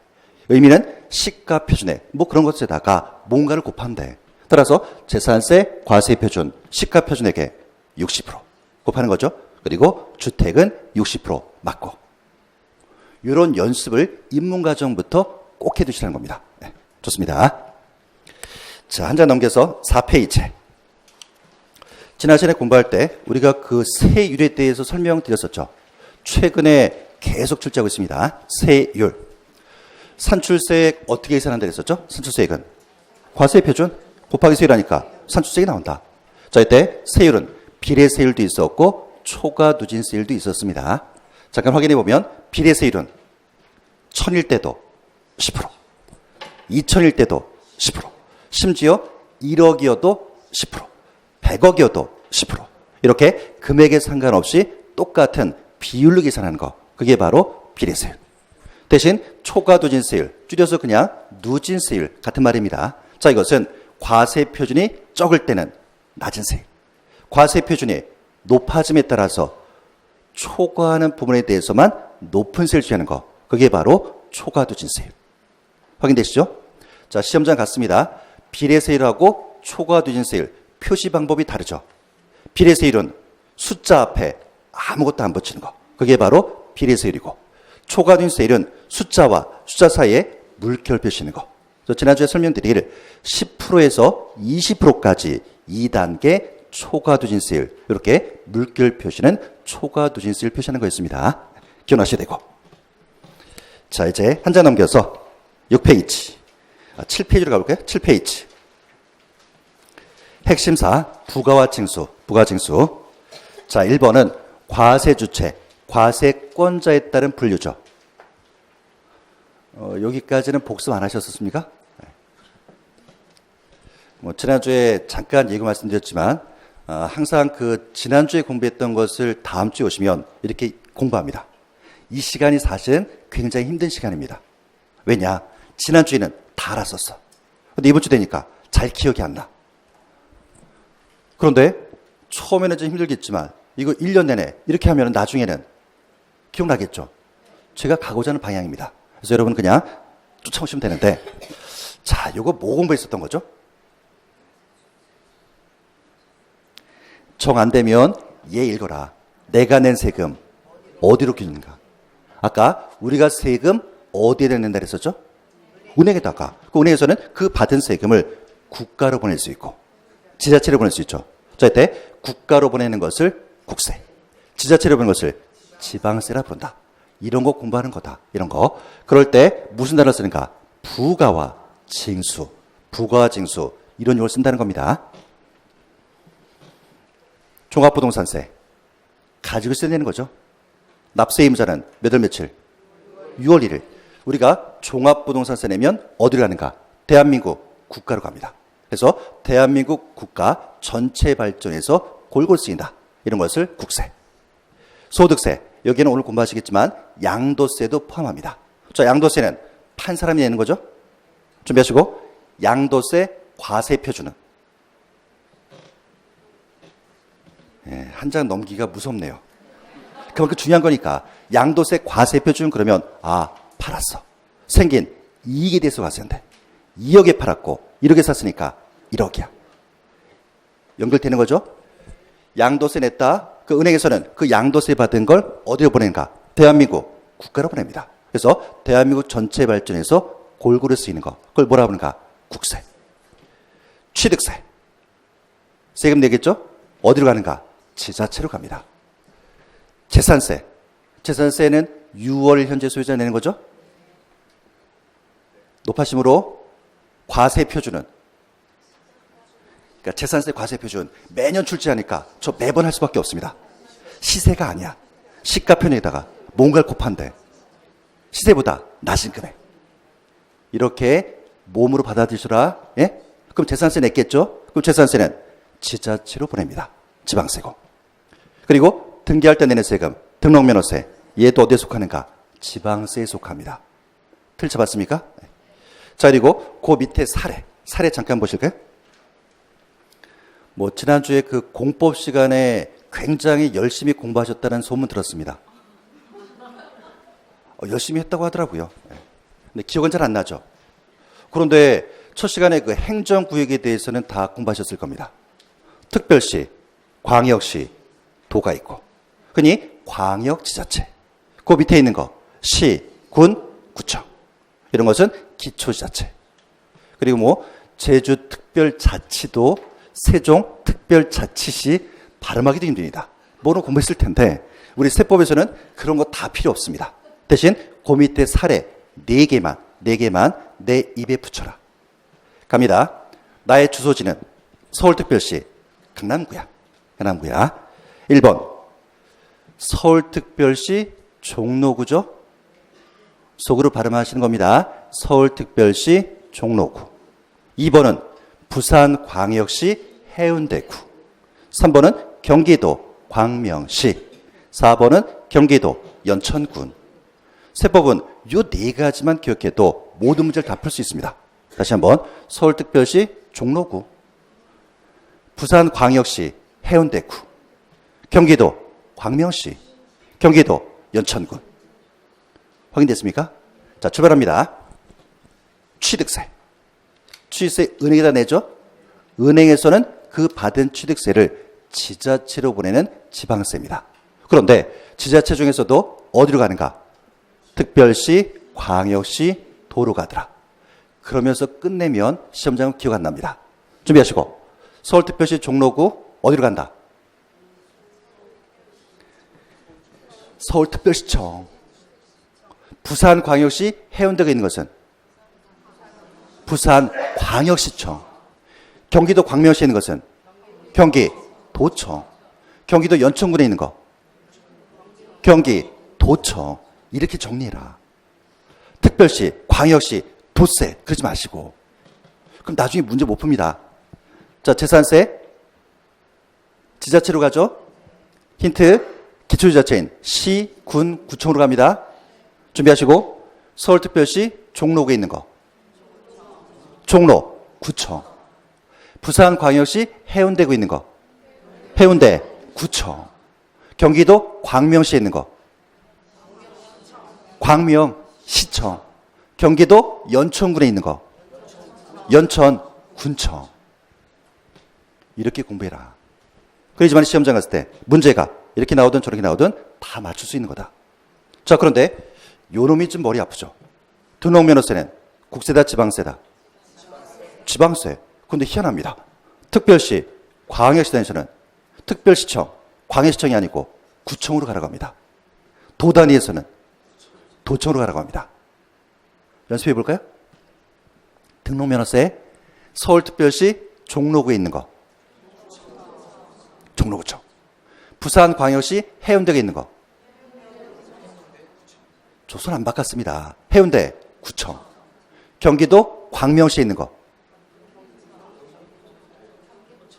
의미는 시가표준에 뭐 그런 것에다가 뭔가를 곱한대. 따라서 재산세 과세표준 시가표준에게 60% 곱하는 거죠. 그리고 주택은 60% 맞고. 이런 연습을 입문과정부터 꼭 해두시라는 겁니다. 네, 좋습니다. 자, 한 장 넘겨서 4페이지. 지난 시간에 공부할 때 우리가 그 세율에 대해서 설명드렸었죠. 최근에 계속 출제하고 있습니다. 세율. 산출세액 어떻게 계산한다 그랬었죠? 산출세액은 과세표준 곱하기 세율하니까 산출세액이 나온다. 자, 이때 세율은 비례세율도 있었고 초과누진세율도 있었습니다. 잠깐 확인해 보면 비례세율은 1000일 때도 10%, 2000일 때도 10%, 심지어 1억이어도 10%, 100억이어도 10%. 이렇게 금액에 상관없이 똑같은 비율로 계산하는 거. 그게 바로 비례세율. 대신 초과누진세율, 줄여서 그냥 누진세율 같은 말입니다. 자, 이것은 과세표준이 적을 때는 낮은 세율, 과세표준이 높아짐에 따라서 초과하는 부분에 대해서만 높은 세율을 취하는 거. 그게 바로 초과누진세율. 확인되시죠? 자, 시험장 같습니다. 비례세율하고 초과누진세율 표시 방법이 다르죠. 비례세율은 숫자 앞에 아무것도 안 붙이는 거. 그게 바로 비례세율이고, 초과누진세율은 숫자와 숫자 사이에 물결 표시는 거. 지난주에 설명드릴 10%에서 20%까지 2단계 초과누진세율, 이렇게 물결 표시는 초과누진세율 표시하는 거였습니다. 기억나셔야 되고. 자, 이제 한 장 넘겨서 6페이지, 7페이지로 가볼까요? 7페이지. 핵심사 부가와 징수, 부가징수. 자, 1번은 과세주체, 과세권자에 따른 분류죠. 여기까지는 복습 안 하셨었습니까? 지난주에 잠깐 얘기 말씀드렸지만 항상 그 지난주에 공부했던 것을 다음 주에 오시면 이렇게 공부합니다. 이 시간이 사실은 굉장히 힘든 시간입니다. 왜냐? 지난주에는 다 알았었어. 근데 이번 주 되니까 잘 기억이 안 나. 그런데 처음에는 좀 힘들겠지만 이거 1년 내내 이렇게 하면 나중에는 기억나겠죠? 제가 가고자 하는 방향입니다. 그래서 여러분 그냥 쫓아오시면 되는데, 자, 이거 뭐 공부했었던 거죠? 정 안 되면 얘 읽어라. 내가 낸 세금 어디로 균는가? 아까 우리가 세금 어디에 낸다 그랬었죠? 은행에다가. 그 은행에서는 그 받은 세금을 국가로 보낼 수 있고 지자체로 보낼 수 있죠. 자, 이때 국가로 보내는 것을 국세, 지자체로 보내는 것을 지방세라 부른다. 이런 거 공부하는 거다. 이런 거. 그럴 때 무슨 단어를 쓰는가? 부가와 징수, 부가와 징수 이런 용어를 쓴다는 겁니다. 종합부동산세 가지고 있어야 되는 거죠. 납세 의무자는 몇 월 며칠? 6월 1일. 우리가 종합부동산세 내면 어디로 가는가? 대한민국 국가로 갑니다. 그래서 대한민국 국가 전체 발전에서 골고루 쓰인다. 이런 것을 국세. 소득세. 여기는 오늘 공부하시겠지만 양도세도 포함합니다. 자, 양도세는 판 사람이 내는 거죠. 준비하시고 양도세 과세표준은 한 장 넘기가 무섭네요. 그만큼 중요한 거니까 양도세 과세표준 그러면 팔았어. 생긴 이익에 대해서 과세한대. 2억에 팔았고 1억에 샀으니까 1억이야. 연결되는 거죠. 양도세 냈다. 그 은행에서는 그 양도세 받은 걸 어디로 보내는가? 대한민국 국가로 보냅니다. 그래서 대한민국 전체 발전에서 골고루 쓰이는 거. 그걸 뭐라 부르는가? 국세. 취득세. 세금 내겠죠? 어디로 가는가? 지자체로 갑니다. 재산세. 재산세는 6월 현재 소유자 내는 거죠? 높아심으로 과세표준은 그러니까 재산세 과세표준 매년 출제하니까 저 매번 할 수밖에 없습니다. 시세가 아니야. 시가편에다가 뭔가를 곱한대. 시세보다 낮은 금액. 이렇게 몸으로 받아들이시라. 예? 그럼 재산세 냈겠죠? 그럼 재산세는 지자체로 보냅니다. 지방세고. 그리고 등기할 때 내는 세금, 등록면허세. 얘도 어디에 속하는가? 지방세에 속합니다. 틀 잡았습니까? 자, 그리고 그 밑에 사례 잠깐 보실까요? 지난주에 그 공법 시간에 굉장히 열심히 공부하셨다는 소문 들었습니다. 열심히 했다고 하더라고요. 근데 기억은 잘 안 나죠. 그런데 첫 시간에 그 행정구역에 대해서는 다 공부하셨을 겁니다. 특별시, 광역시, 도가 있고. 흔히 광역지자체. 그 밑에 있는 거 시, 군, 구청. 이런 것은 기초지자체. 그리고 제주특별자치도 세종특별자치시 발음하기도 힘듭니다. 뭐는 공부했을 텐데 우리 세법에서는 그런 거 다 필요 없습니다. 대신 그 밑에 사례 4개만 내 입에 붙여라. 갑니다. 나의 주소지는 서울특별시 강남구야. 1번 서울특별시 종로구죠. 속으로 발음하시는 겁니다. 서울특별시 종로구. 2번은 부산광역시 해운대구. 3번은 경기도 광명시. 4번은 경기도 연천군. 세법은 이 4가지만 기억해도 모든 문제를 다 풀 수 있습니다. 다시 한번 서울특별시 종로구, 부산광역시 해운대구, 경기도 광명시, 경기도 연천군. 확인됐습니까? 자, 출발합니다. 취득세. 취득세 은행에다 내죠? 은행에서는 그 받은 취득세를 지자체로 보내는 지방세입니다. 그런데 지자체 중에서도 어디로 가는가? 특별시, 광역시, 도로 가더라. 그러면서 끝내면 시험장은 기억 안 납니다. 준비하시고 서울특별시 종로구 어디로 간다? 서울특별시청. 부산광역시 해운대가 있는 것은 부산광역시청. 경기도 광명시에 있는 것은 경기도청. 경기도 연천군에 있는 거 경기도청. 이렇게 정리해라. 특별시, 광역시, 도세 그러지 마시고. 그럼 나중에 문제 못 풉니다. 자, 재산세 지자체로 가죠. 힌트 기초지자체인 시, 군, 구청으로 갑니다. 준비하시고 서울특별시 종로구에 있는 거 종로, 구청. 부산광역시 해운대구에 있는 거 해운대, 구청. 경기도 광명시에 있는 거 광명시청. 경기도 연천군에 있는 거 연천군청. 이렇게 공부해라. 그러지만 시험장 갔을 때 문제가 이렇게 나오든 저렇게 나오든 다 맞출 수 있는 거다. 자, 그런데 요놈이 좀 머리 아프죠. 등록면허세는 국세다 지방세다? 지방세. 근데 희한합니다. 특별시, 광역시 단위에서는 특별시청, 광역시청이 아니고 구청으로 가라고 합니다. 도 단위에서는 도청으로 가라고 합니다. 연습해 볼까요? 등록면허세, 서울특별시 종로구에 있는 거. 종로구청. 부산광역시 해운대에 있는 거. 조선 안 바꿨습니다. 해운대 구청. 경기도 광명시에 있는 거.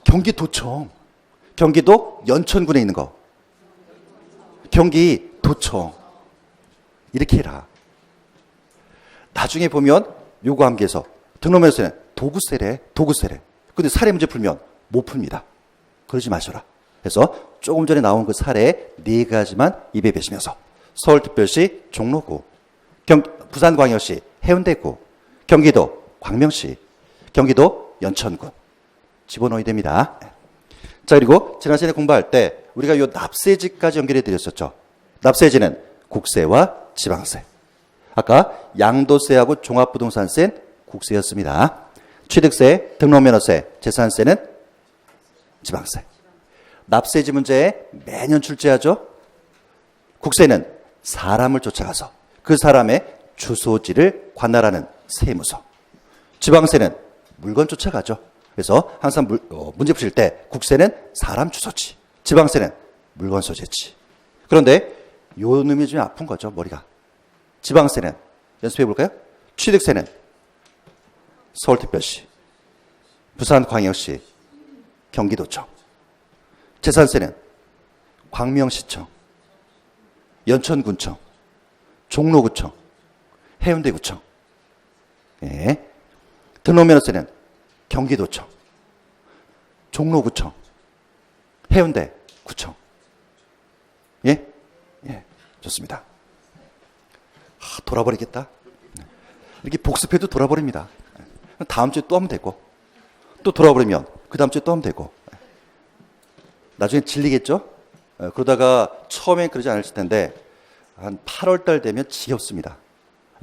경기도청. 경기도 연천군에 있는 거. 경기도청. 이렇게 해라. 나중에 보면 요거 암기해서 등록면허세는 도구세래. 근데 사례 문제 풀면 못 풉니다. 그러지 마셔라. 그래서 조금 전에 나온 그 사례 4가지만 입에 배시면서 서울특별시 종로구, 부산광역시 해운대구, 경기도 광명시, 경기도 연천군 집어넣어야 됩니다. 자, 그리고 지난 시간에 공부할 때 우리가 요 납세지까지 연결해 드렸었죠. 납세지는 국세와 지방세. 아까 양도세하고 종합부동산세는 국세였습니다. 취득세, 등록면허세, 재산세는 지방세. 납세지 문제에 매년 출제하죠. 국세는 사람을 쫓아가서 그 사람의 주소지를 관할하는 세무서. 지방세는 물건 쫓아가죠. 그래서 항상 문제 푸실 때 국세는 사람 주소지, 지방세는 물건 소재지. 그런데 요 놈이 좀 아픈 거죠, 머리가. 지방세는 연습해 볼까요? 취득세는 서울특별시, 부산광역시, 경기도청. 재산세는 광명시청, 연천군청, 종로구청, 해운대구청. 예. 등록면허세는 경기도청, 종로구청, 해운대구청. 예? 예. 좋습니다. 돌아버리겠다. 이렇게 복습해도 돌아버립니다. 다음 주에 또 하면 되고, 또 돌아버리면 그 다음 주에 또 하면 되고. 나중에 질리겠죠? 그러다가 처음엔 그러지 않을 텐데 한 8월 달 되면 지겹습니다.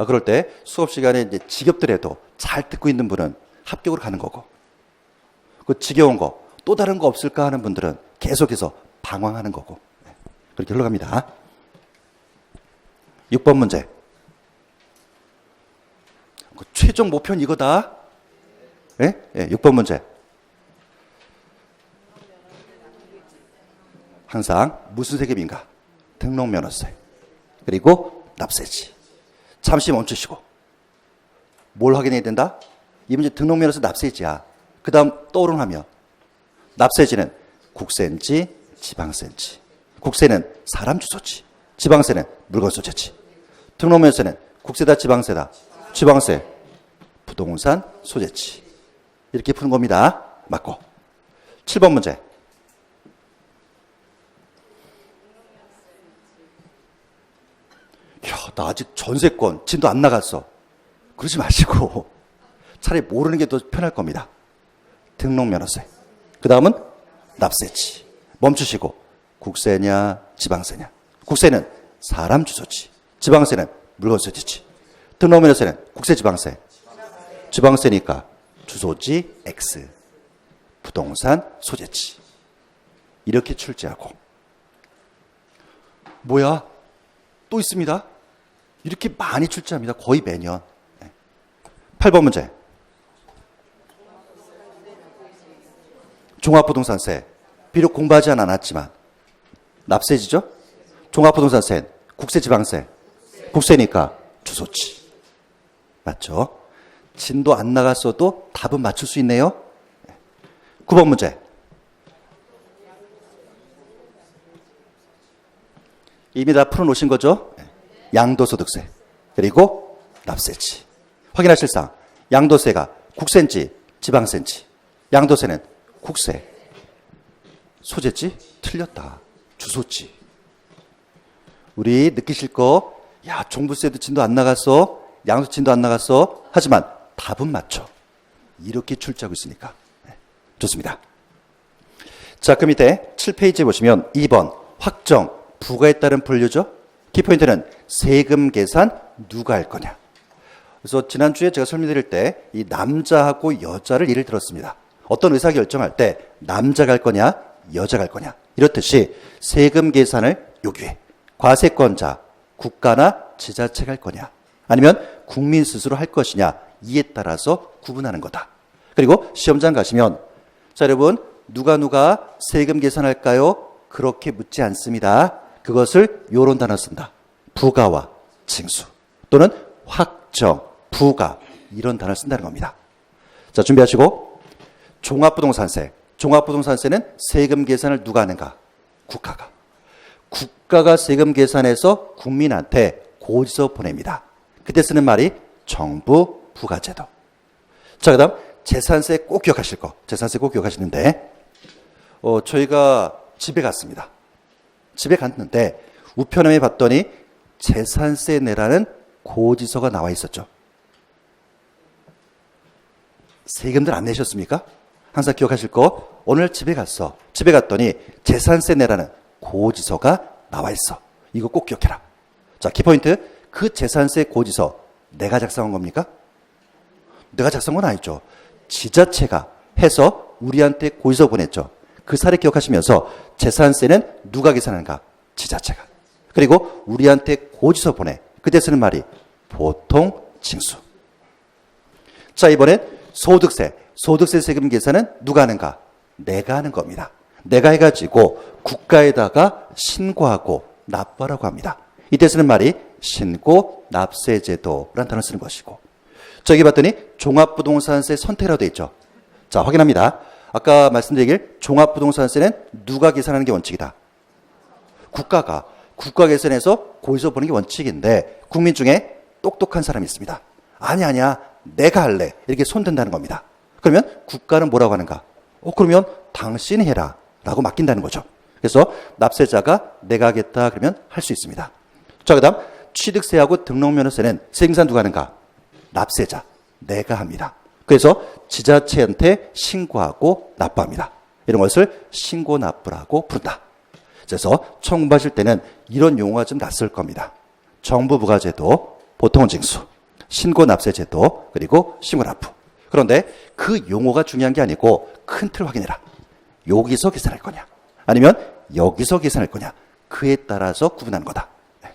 그럴 때 수업 시간에 이제 지겹더라도 잘 듣고 있는 분은 합격으로 가는 거고, 그 지겨운 거 또 다른 거 없을까 하는 분들은 계속해서 방황하는 거고. 그렇게 흘러갑니다. 6번 문제. 최종 목표는 이거다. 예? 예, 6번 문제. 항상 무슨 세금인가? 등록면허세. 그리고 납세지. 잠시 멈추시고. 뭘 확인해야 된다? 이 문제 등록면허세 납세지야. 그 다음 떠오른 화면. 납세지는 국세인지 지방세인지. 국세는 사람 주소지. 지방세는 물건 소재지. 등록면허세는 국세다 지방세다. 지방세 부동산 소재지. 이렇게 푸는 겁니다. 맞고. 7번 문제. 나 아직 전세권 진도 안 나갔어. 그러지 마시고 차라리 모르는 게 더 편할 겁니다. 등록면허세. 그 다음은 납세지. 멈추시고 국세냐 지방세냐. 국세는 사람 주소지. 지방세는 물건 소지지. 등록면허세는 국세 지방세. 지방세니까 주소지 X. 부동산 소재지. 이렇게 출제하고. 뭐야? 또 있습니다. 이렇게 많이 출제합니다. 거의 매년. 8번 문제. 종합부동산세. 비록 공부하지 않았지만 납세지죠? 종합부동산세는 국세 지방세. 국세니까 주소지. 맞죠? 진도 안 나갔어도 답은 맞출 수 있네요. 9번 문제. 이미 다 풀어놓으신 거죠? 양도소득세. 그리고 납세지. 확인하실 사항. 양도세가 국세인지 지방세인지. 양도세는 국세. 소재지? 틀렸다. 주소지. 우리 느끼실 거, 야, 종부세도 진도 안 나갔어. 양도 진도 안 나갔어. 하지만 답은 맞죠. 이렇게 출제하고 있으니까. 좋습니다. 자, 그 밑에 7페이지에 보시면 2번 확정, 부가에 따른 분류죠. 키포인트는 세금 계산 누가 할 거냐. 그래서 지난주에 제가 설명드릴 때 이 남자하고 여자를 예를 들었습니다. 어떤 의사결정할 때 남자가 할 거냐 여자가 할 거냐 이렇듯이 세금 계산을 요구해. 과세권자, 국가나 지자체가 할 거냐 아니면 국민 스스로 할 것이냐 이에 따라서 구분하는 거다. 그리고 시험장 가시면 자 여러분 누가 세금 계산할까요? 그렇게 묻지 않습니다. 그것을 요런 단어 쓴다. 부가와 징수 또는 확정, 부가 이런 단어를 쓴다는 겁니다. 자 준비하시고 종합부동산세. 종합부동산세는 세금 계산을 누가 하는가? 국가가. 국가가 세금 계산해서 국민한테 고지서 보냅니다. 그때 쓰는 말이 정부 부가제도. 자 그다음 재산세 꼭 기억하실 거. 재산세 꼭 기억하시는데 저희가 집에 갔습니다. 집에 갔는데 우편함에 봤더니 재산세 내라는 고지서가 나와 있었죠. 세금들 안 내셨습니까? 항상 기억하실 거. 오늘 집에 갔어. 집에 갔더니 재산세 내라는 고지서가 나와 있어. 이거 꼭 기억해라. 자, 키포인트. 그 재산세 고지서 내가 작성한 겁니까? 내가 작성한 건 아니죠. 지자체가 해서 우리한테 고지서 보냈죠. 그 사례 기억하시면서 재산세는 누가 계산하는가? 지자체가. 그리고 우리한테 고지서 보내. 그때 쓰는 말이 보통 징수. 자, 이번엔 소득세. 소득세 세금 계산은 누가 하는가? 내가 하는 겁니다. 내가 해가지고 국가에다가 신고하고 납부하라고 합니다. 이때 쓰는 말이 신고 납세제도라는 단어를 쓰는 것이고. 저기 봤더니 종합부동산세 선택이라고 되어 있죠. 자, 확인합니다. 아까 말씀드린 종합부동산세는 누가 계산하는 게 원칙이다? 국가가. 국가 계산해서 고지서 보는 게 원칙인데 국민 중에 똑똑한 사람이 있습니다. 아니야. 내가 할래. 이렇게 손든다는 겁니다. 그러면 국가는 뭐라고 하는가? 그러면 당신이 해라. 라고 맡긴다는 거죠. 그래서 납세자가 내가 하겠다 그러면 할 수 있습니다. 자, 그 다음 취득세하고 등록면허세는 세금산 누가 하는가? 납세자. 내가 합니다. 그래서 지자체한테 신고하고 납부합니다. 이런 것을 신고 납부라고 부른다. 그래서 처음 공부하실 때는 이런 용어가 좀 낯설 겁니다. 정부 부가제도, 보통징수, 신고 납세제도, 그리고 신고 납부. 그런데 그 용어가 중요한 게 아니고 큰 틀 확인해라. 여기서 계산할 거냐 아니면 여기서 계산할 거냐 그에 따라서 구분하는 거다. 네.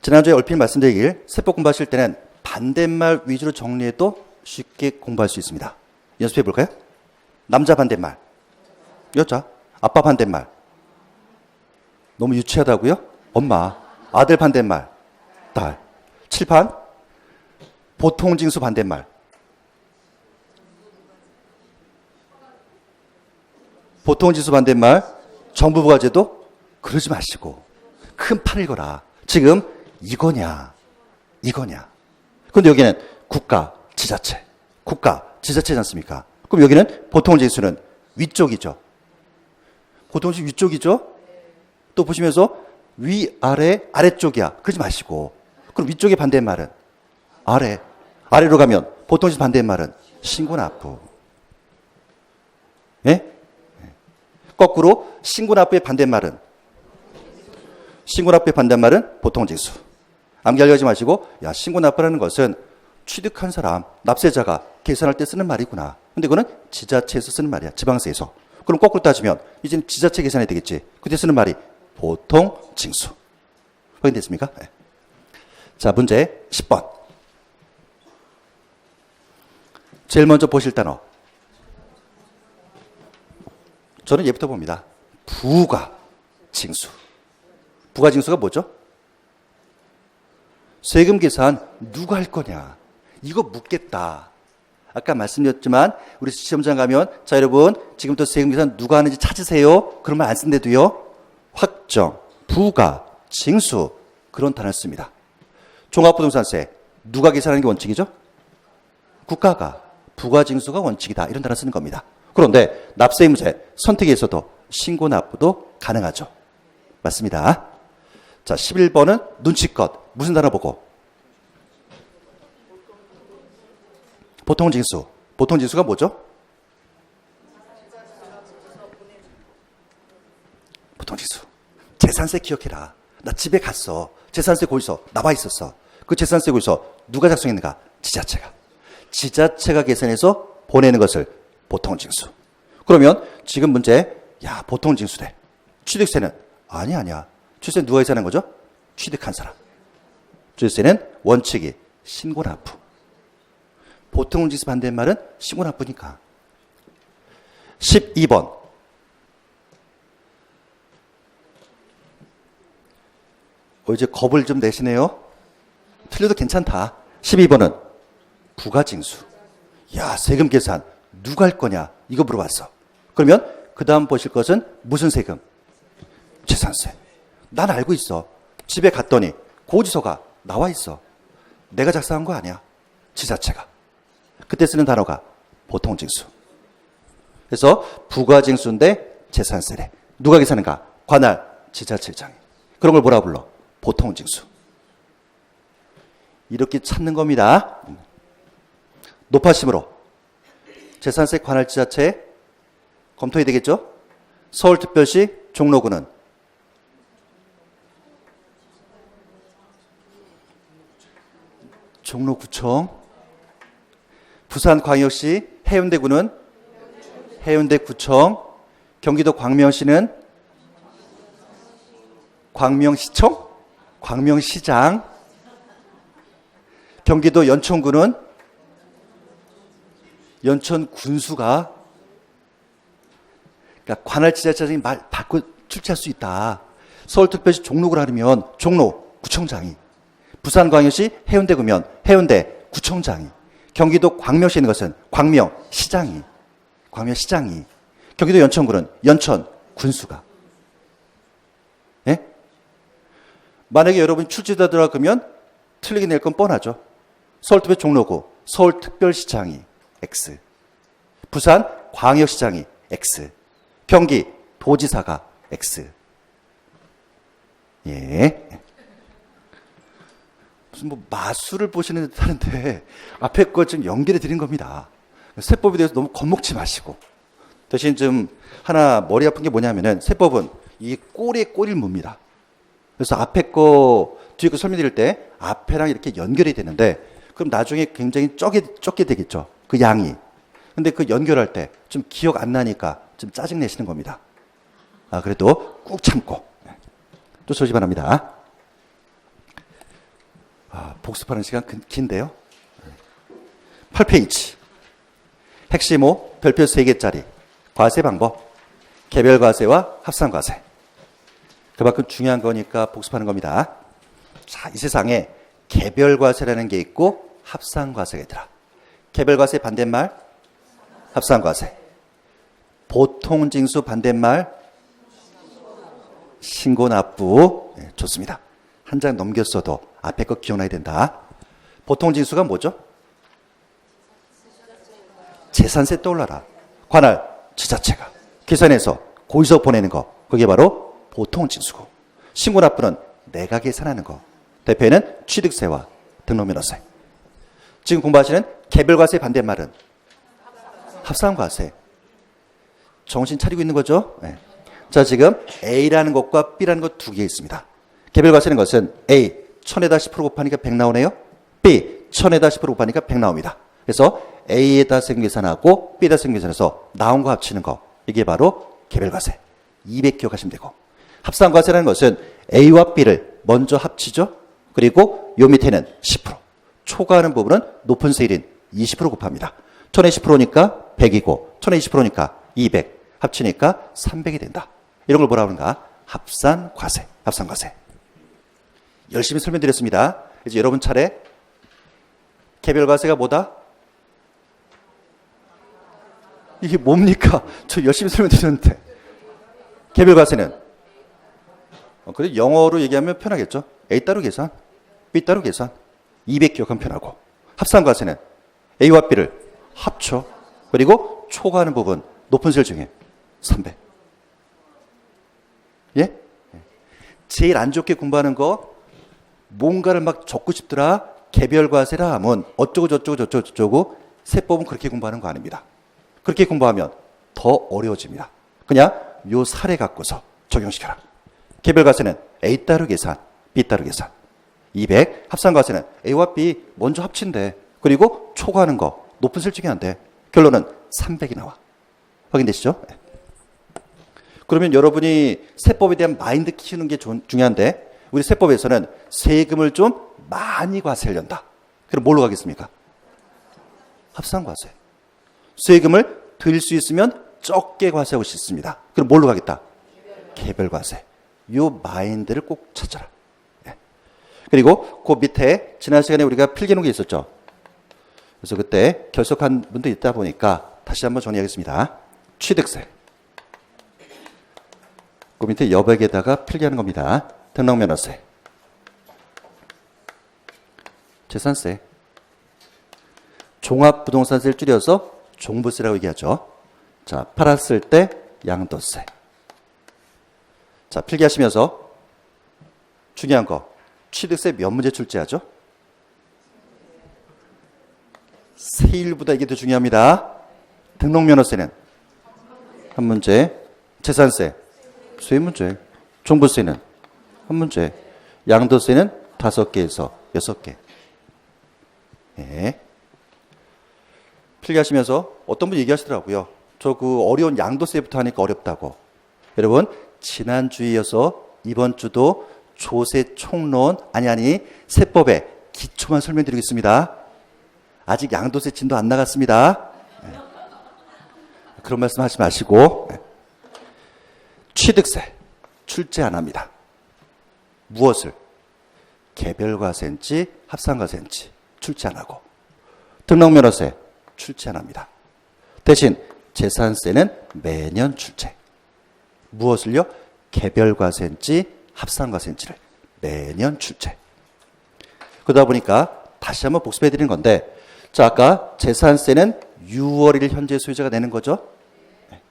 지난주에 얼핏 말씀드리길 세법 공부하실 때는 반대말 위주로 정리해도 쉽게 공부할 수 있습니다. 연습해 볼까요? 남자 반대말, 여자, 아빠 반대말. 너무 유치하다고요? 엄마, 아들 반대말, 딸. 칠판, 보통징수 반대말. 보통징수 반대말, 정부부가제도? 그러지 마시고 큰 판을 거라. 지금 이거냐. 그런데 여기는 국가, 지자체. 국가, 지자체지 않습니까? 그럼 여기는 보통징수는 위쪽이죠. 보통징수 위쪽이죠. 또 보시면서 위, 아래, 아래쪽이야. 그러지 마시고. 그럼 위쪽의 반대말은 아래. 아래로 가면 보통징수 반대말은 신고 납부. 예? 거꾸로 신고 납부의 반대말은 보통징수. 암기하려지 마시고 신고 납부라는 것은 취득한 사람, 납세자가 계산할 때 쓰는 말이구나. 근데 그거는 지자체에서 쓰는 말이야. 지방세에서. 그럼 거꾸로 따지면 이제는 지자체 계산해야 되겠지. 그때 쓰는 말이 보통징수. 확인됐습니까? 네. 자, 문제 10번. 제일 먼저 보실 단어. 저는 얘부터 봅니다. 부가징수. 부가징수가 뭐죠? 세금 계산 누가 할 거냐. 이거 묻겠다. 아까 말씀드렸지만 우리 시험장 가면 자 여러분 지금부터 세금 계산 누가 하는지 찾으세요. 그런 말 안 쓴데도요. 확정, 부가, 징수 그런 단어를 씁니다. 종합부동산세 누가 계산하는 게 원칙이죠? 국가가. 부가징수가 원칙이다. 이런 단어 쓰는 겁니다. 그런데 납세 의무제 선택에서도 신고 납부도 가능하죠. 맞습니다. 자, 11번은 눈치껏 무슨 단어 보고? 보통징수. 보통징수가 뭐죠? 보통징수. 재산세 기억해라. 나 집에 갔어. 재산세 고지서 나와 있었어. 그 재산세고에서 누가 작성했는가? 지자체가. 지자체가 계산해서 보내는 것을 보통징수. 그러면 지금 문제, 야, 보통징수래. 취득세는? 아니야. 취득세는 누가 계산한 거죠? 취득한 사람. 취득세는 원칙이 신고납부. 보통징수 반대말은 신고납부니까. 12번. 이제 겁을 좀 내시네요. 틀려도 괜찮다. 12번은 부가징수. 야, 세금 계산 누가 할 거냐? 이거 물어봤어. 그러면 그 다음 보실 것은 무슨 세금? 재산세. 난 알고 있어. 집에 갔더니 고지서가 나와 있어. 내가 작성한 거 아니야. 지자체가. 그때 쓰는 단어가 보통징수. 그래서 부가징수인데 재산세래. 누가 계산하는가? 관할 지자체장이. 그런 걸 뭐라 불러? 보통징수. 이렇게 찾는 겁니다. 높아심으로 재산세 관할 지자체 검토해야 되겠죠? 서울특별시 종로구는 종로구청, 부산광역시 해운대구는 해운대구청, 경기도 광명시는 광명시청, 광명시장, 경기도 연천구는 연천군수가, 그러니까 관할 지자체장이 말 바꿔 출제할 수 있다. 서울특별시 종로구를 하려면 종로구청장이, 부산광역시 해운대구면 해운대구청장이, 경기도 광명시에 있는 것은 광명시장이, 경기도 연천구는 연천군수가. 예? 만약에 여러분이 출제자 들어가면 틀리게 낼 건 뻔하죠. 서울특별 종로구, 서울특별시장이 X, 부산광역시장이 X, 경기도지사가 X. 예. 무슨 뭐 마술을 보시는 듯 하는데 앞에 거 좀 연결해 드린 겁니다. 세법에 대해서 너무 겁먹지 마시고. 대신 좀 하나 머리 아픈 게 뭐냐면은 세법은 이 꼴에 꼴을 묻니다. 그래서 앞에 거, 뒤에 거 설명드릴 때 앞에랑 이렇게 연결이 되는데 그럼 나중에 굉장히 적게 되겠죠. 그 양이. 근데 그 연결할 때 좀 기억 안 나니까 좀 짜증 내시는 겁니다. 그래도 꾹 참고. 또 조시 바랍니다. 복습하는 시간 긴데요. 8페이지. 핵심 5, 별표 3개짜리. 과세 방법. 개별 과세와 합산 과세. 그만큼 중요한 거니까 복습하는 겁니다. 자, 이 세상에 개별 과세라는 게 있고 합산 과세가 있더라. 개별 과세 반대말 합산 과세. 보통징수 반대말 신고납부. 네, 좋습니다. 한 장 넘겼어도 앞에 거 기억나야 된다. 보통징수가 뭐죠? 재산세 떠올라라. 관할 지자체가 계산해서 고지서 보내는 거. 그게 바로 보통징수고. 신고납부는 내가 계산하는 거. 대표에는 취득세와 등록면허세. 지금 공부하시는 개별과세 반대말은 합산과세. 정신 차리고 있는 거죠? 네. 자, 지금 A라는 것과 B라는 것 두 개 있습니다. 개별과세는 것은 A 1000에다 10% 곱하니까 100 나오네요. B 1000에다 10% 곱하니까 100 나옵니다. 그래서 A에다 세금 계산하고 B에다 세금 계산해서 나온 거 합치는 거. 이게 바로 개별과세. 200 기억하시면 되고. 합산과세라는 것은 A와 B를 먼저 합치죠. 그리고 요 밑에는 10%. 초과하는 부분은 높은 세율인 20% 곱합니다. 1000에 10%니까 100이고 1000에 20%니까 200. 합치니까 300이 된다. 이런 걸 뭐라 그러는가? 합산과세. 합산과세. 열심히 설명드렸습니다. 이제 여러분 차례. 개별과세가 뭐다? 이게 뭡니까? 저 열심히 설명드렸는데. 개별과세는 그래 영어로 얘기하면 편하겠죠. A 따로 계산, B 따로 계산. 200 기억하면 편하고. 합산과세는 A와 B를 합쳐. 그리고 초과하는 부분 높은 세율 중에 300. 예? 제일 안 좋게 공부하는 거 뭔가를 막 적고 싶더라. 개별과세라 하면 어쩌고 세법은 그렇게 공부하는 거 아닙니다. 그렇게 공부하면 더 어려워집니다. 그냥 요 사례 갖고서 적용시켜라. 개별과세는 A 따로 계산, B 따로 계산. 200. 합산과세는 A와 B 먼저 합친대. 그리고 초과하는 거. 높은 세율 중요한데. 결론은 300이 나와. 확인되시죠? 네. 그러면 여러분이 세법에 대한 마인드 키우는 게 중요한데 우리 세법에서는 세금을 좀 많이 과세하려다. 그럼 뭘로 가겠습니까? 합산과세. 세금을 드릴 수 있으면 적게 과세하고 싶습니다. 그럼 뭘로 가겠다? 개별과세. 요 마인드를 꼭 찾아라. 네. 그리고 그 밑에 지난 시간에 우리가 필기하는 게 있었죠. 그래서 그때 결석한 분도 있다 보니까 다시 한번 정리하겠습니다. 취득세. 그 밑에 여백에다가 필기하는 겁니다. 등록면허세, 재산세, 종합부동산세를 줄여서 종부세라고 얘기하죠. 자, 팔았을 때 양도세. 자, 필기하시면서 중요한 거, 취득세 몇 문제 출제하죠? 세율보다 이게 더 중요합니다. 등록면허세는 한 문제, 재산세 세 문제, 종부세는 한 문제, 양도세는 5개에서 6개. 네. 필기하시면서 어떤 분이 얘기하시더라고요. 저 그 어려운 양도세부터 하니까 어렵다고. 여러분, 지난주에 이어서 이번 주도 조세 총론, 아니, 세법의 기초만 설명드리겠습니다. 아직 양도세 진도 안 나갔습니다. 네. 그런 말씀 하지 마시고. 네. 취득세 출제 안 합니다. 무엇을? 개별과세인지 합산과세인지 출제 안 하고, 등록면허세 출제 안 합니다. 대신 재산세는 매년 출제. 무엇을요? 개별과세인지 합산과세인지를 매년 출제. 그러다 보니까 다시 한번 복습해 드리는 건데, 자, 아까 재산세는 6월 1일 현재 소유자가 내는 거죠. 네.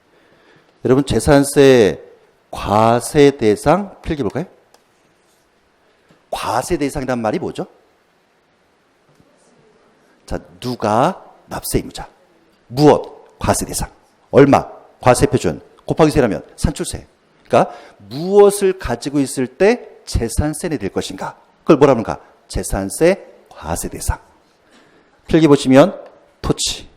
여러분, 재산세 과세 대상 필기 볼까요? 과세 대상이란 말이 뭐죠? 자, 누가 납세 의무자. 무엇? 과세 대상. 얼마? 과세 표준. 곱하기 세라면 산출세. 그러니까 무엇을 가지고 있을 때 재산세 내릴 것인가? 그걸 뭐라 하는가? 재산세 과세 대상. 필기 보시면 토지,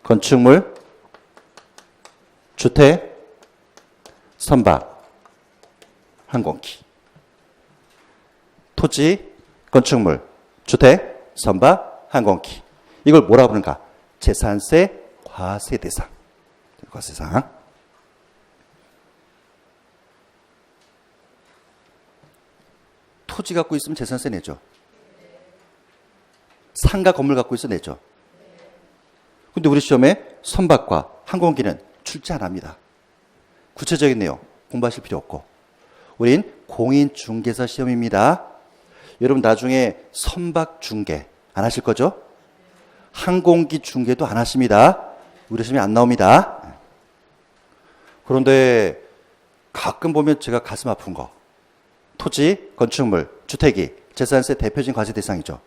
건축물, 주택, 선박, 항공기. 토지, 건축물, 주택, 선박, 항공기. 이걸 뭐라 부르는가? 재산세 과세 대상. 과세 대상. 토지 갖고 있으면 재산세 내죠. 상가 건물 갖고 있어 내죠. 근데 우리 시험에 선박과 항공기는 출제 안 합니다. 구체적인 내용 공부하실 필요 없고. 우린 공인중개사 시험입니다. 여러분 나중에 선박 중개 안 하실 거죠? 항공기 중개도 안 하십니다. 우리 시험에 안 나옵니다. 그런데 가끔 보면 제가 가슴 아픈 거. 토지, 건축물, 주택이 재산세 대표적인 과세 대상이죠.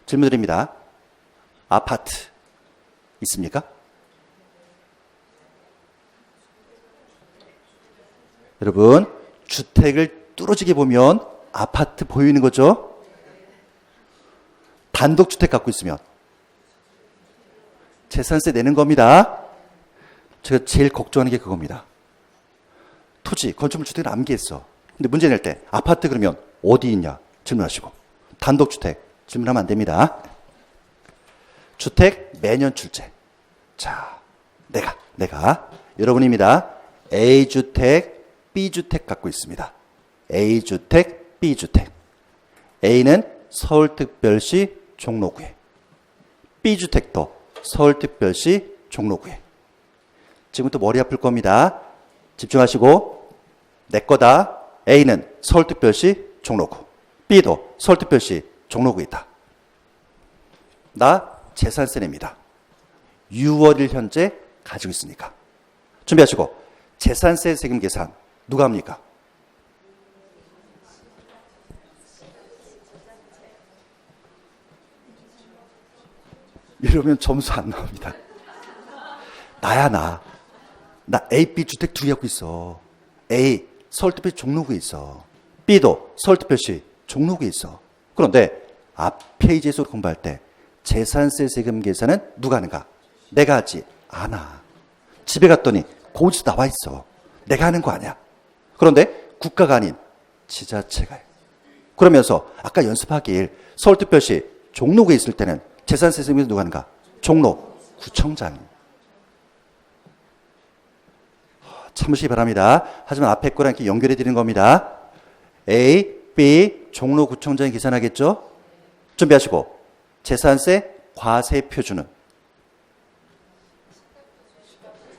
질문 드립니다. 아파트 있습니까? 여러분, 주택을 뚫어지게 보면 아파트 보이는 거죠? 단독주택 갖고 있으면 재산세 내는 겁니다. 제가 제일 걱정하는 게 그겁니다. 토지, 건축물, 주택을 암기했어. 근데 문제 낼 때 아파트 그러면 어디 있냐 질문하시고, 단독주택 질문하면 안 됩니다. 주택 매년 출제. 자, 내가 여러분입니다. A주택, B주택 갖고 있습니다. A주택, B주택. A는 서울특별시 종로구에, B주택도 서울특별시 종로구에. 지금부터 머리 아플 겁니다. 집중하시고. 내 거다. A는 서울특별시 종로구, B도 서울특별시 종로구에 있다. 나 재산세 냅니다. 6월 1일 현재 가지고 있으니까. 준비하시고. 재산세 세금 계산 누가 합니까? 이러면 점수 안 나옵니다. 나야 나 A, B 주택 두 개 갖고 있어. A 서울특별시 종로구에 있어. B도 서울특별시 종로구에 있어. 그런데 앞 페이지에서 공부할 때 재산세 세금 계산은 누가 하는가? 내가 하지 않아. 집에 갔더니 고지서 나와 있어. 내가 하는 거 아니야. 그런데 국가가 아닌 지자체가 해. 그러면서 아까 연습하길 서울특별시 종로구에 있을 때는 재산세 세금이 누가 하는가? 종로구청장이. 참으시기 바랍니다. 하지만 앞에 거랑 이렇게 연결해 드리는 겁니다. A, B, 종로구청장이 계산하겠죠? 준비하시고 재산세 과세 표준은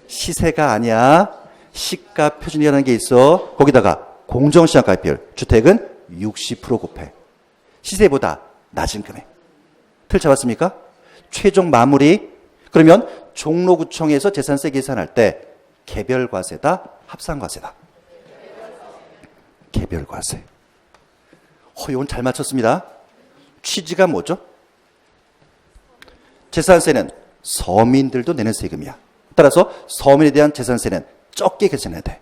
시세가 아니야. 시가 표준이라는 게 있어. 거기다가 공정시장가액비율. 주택은 60% 곱해. 시세보다 낮은 금액. 틀 잡았습니까? 최종 마무리. 그러면 종로구청에서 재산세 계산할 때 개별과세다, 합산과세다. 개별과세. 이건 잘 맞췄습니다. 취지가 뭐죠? 재산세는 서민들도 내는 세금이야. 따라서 서민에 대한 재산세는 적게 계산해야 돼.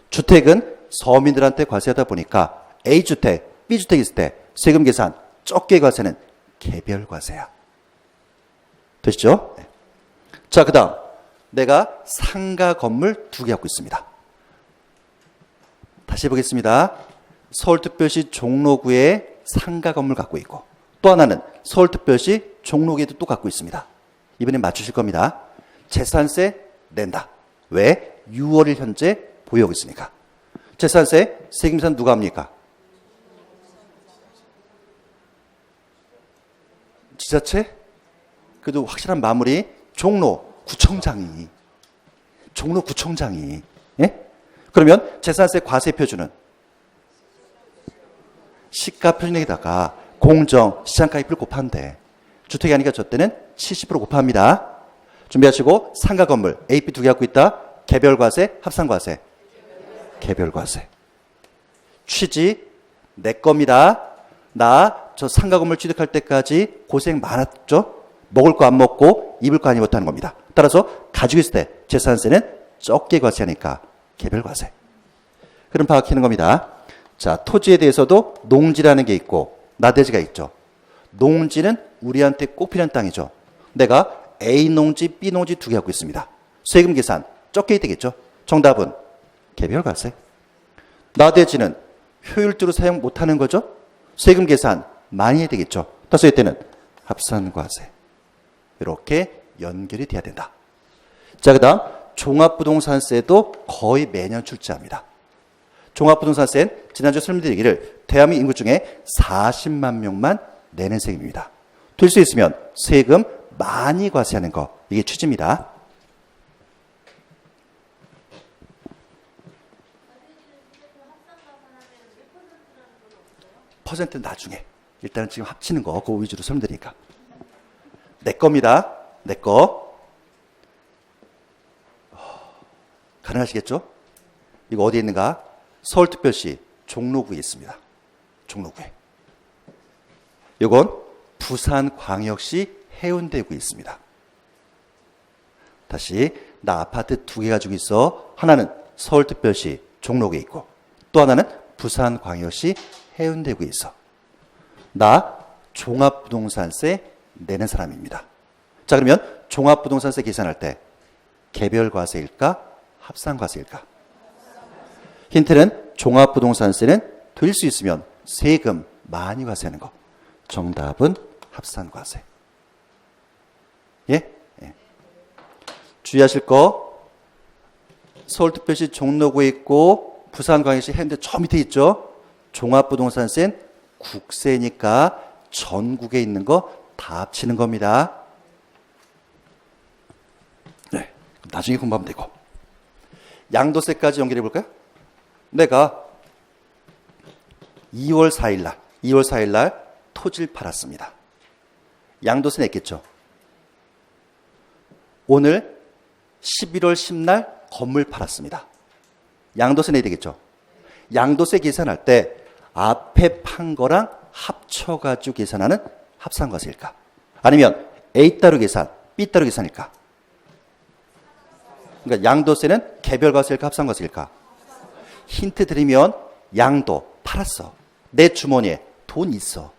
주택은 서민들한테 과세하다 보니까 A주택, B주택 있을 때 세금 계산 적게 과세는 개별과세야. 되시죠? 네. 자, 그 다음 내가 상가 건물 2개 갖고 있습니다. 다시 해보겠습니다. 서울특별시 종로구에 상가 건물 갖고 있고 또 하나는 서울특별시 종로구에도 또 갖고 있습니다. 이번엔 맞추실 겁니다. 재산세 낸다. 왜? 6월을 현재 보유하고 있으니까. 재산세 세금 계산 누가 합니까? 지자체? 그래도 확실한 마무리. 종로구청장이. 예? 그러면 재산세 과세 표준은 시가 표준에다가 공정 시장가액비율 곱한대. 주택이 아니니까 저 때는 70% 곱합니다. 준비하시고 상가 건물 A, B 2개 갖고 있다. 개별과세, 합산과세. 개별과세. 취지 내 겁니다. 나 저 상가 건물 취득할 때까지 고생 많았죠. 먹을 거 안 먹고 입을 거 안 입었다는 겁니다. 따라서 가지고 있을 때 재산세는 적게 과세하니까 개별과세. 그럼 파악하는 겁니다. 자, 토지에 대해서도 농지라는 게 있고 나대지가 있죠. 농지는 우리한테 꼭 필요한 땅이죠. 내가 A 농지, B 농지 2개 갖고 있습니다. 세금 계산 적게 해야 되겠죠. 정답은 개별과세. 나대지는 효율적으로 사용 못하는 거죠. 세금 계산 많이 해야 되겠죠. 따라서 이때는 합산과세. 이렇게 연결이 돼야 된다. 자, 그 다음 종합부동산세도 거의 매년 출제합니다. 종합부동산세는 지난주에 설명드리기를 대한민국 인구 중에 40만 명만 내는 세금입니다. 될 수 있으면 세금 많이 과세하는 거, 이게 취지입니다. 퍼센트는 나중에. 일단은 지금 합치는 거 그거 위주로 설명드리니까. 내 겁니다. 내 거. 가능하시겠죠? 이거 어디에 있는가? 서울특별시 종로구에 있습니다. 종로구에. 이건 부산광역시 해운대구에 있습니다. 다시 나 아파트 2개 가지고 있어. 하나는 서울특별시 종로구에 있고 또 하나는 부산광역시 해운대구에 있어. 나 종합부동산세 내는 사람입니다. 자, 그러면 종합부동산세 계산할 때 개별과세일까? 합산과세일까? 힌트는 종합부동산세는 될 수 있으면 세금 많이 과세하는 거. 정답은 합산과세. 예? 예. 주의하실 거 서울특별시 종로구에 있고 부산광역시 해운대 저 밑에 있죠. 종합부동산세는 국세니까 전국에 있는 거 다 합치는 겁니다. 네, 나중에 공부하면 되고. 양도세까지 연결해 볼까요? 내가 2월 4일 날 토지를 팔았습니다. 양도세 냈겠죠. 오늘 11월 10날 건물 팔았습니다. 양도세 내야 되겠죠. 양도세 계산할 때 앞에 판 거랑 합쳐가지고 계산하는 합산과세일까? 아니면 A 따로 계산, B 따로 계산일까? 그러니까 양도세는 개별과세일까? 합산과세일까? 힌트 드리면 양도, 팔았어. 내 주머니에 돈 있어.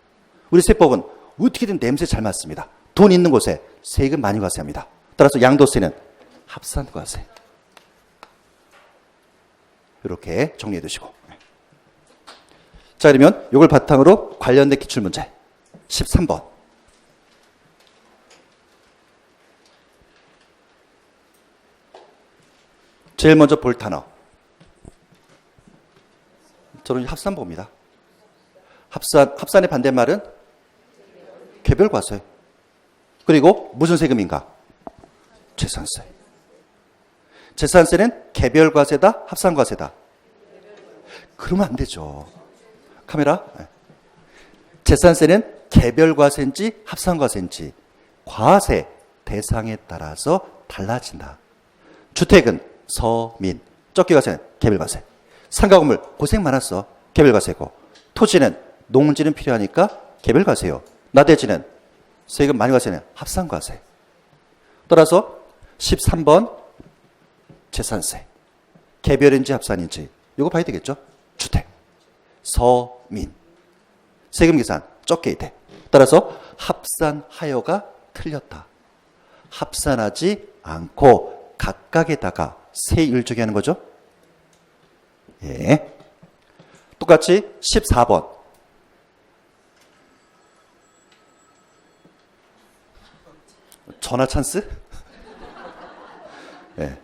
우리 세법은 어떻게든 냄새 잘 맡습니다. 돈 있는 곳에 세금 많이 과세합니다. 따라서 양도세는 합산과세. 이렇게 정리해 두시고. 자, 그러면 이걸 바탕으로 관련된 기출문제 13번. 제일 먼저 볼 단어. 저는 합산 봅니다. 합산의 반대말은 개별과세. 그리고 무슨 세금인가? 재산세. 재산세는 개별과세다, 합산과세다. 그러면 안 되죠. 카메라. 재산세는 개별과세인지 합산과세인지 과세 대상에 따라서 달라진다. 주택은 서민, 적개과세는 개별과세. 상가건물 고생 많았어. 개별과세고. 토지는 농지는 필요하니까 개별과세요. 나대지는 세금 많이 과세는 합산과세. 따라서 13번 재산세. 개별인지 합산인지 이거 봐야 되겠죠. 주택, 서민. 세금 계산 적게 돼. 따라서 합산하여가 틀렸다. 합산하지 않고 각각에다가 세율 적용하는 거죠. 예. 똑같이 14번. 전화 찬스? 예.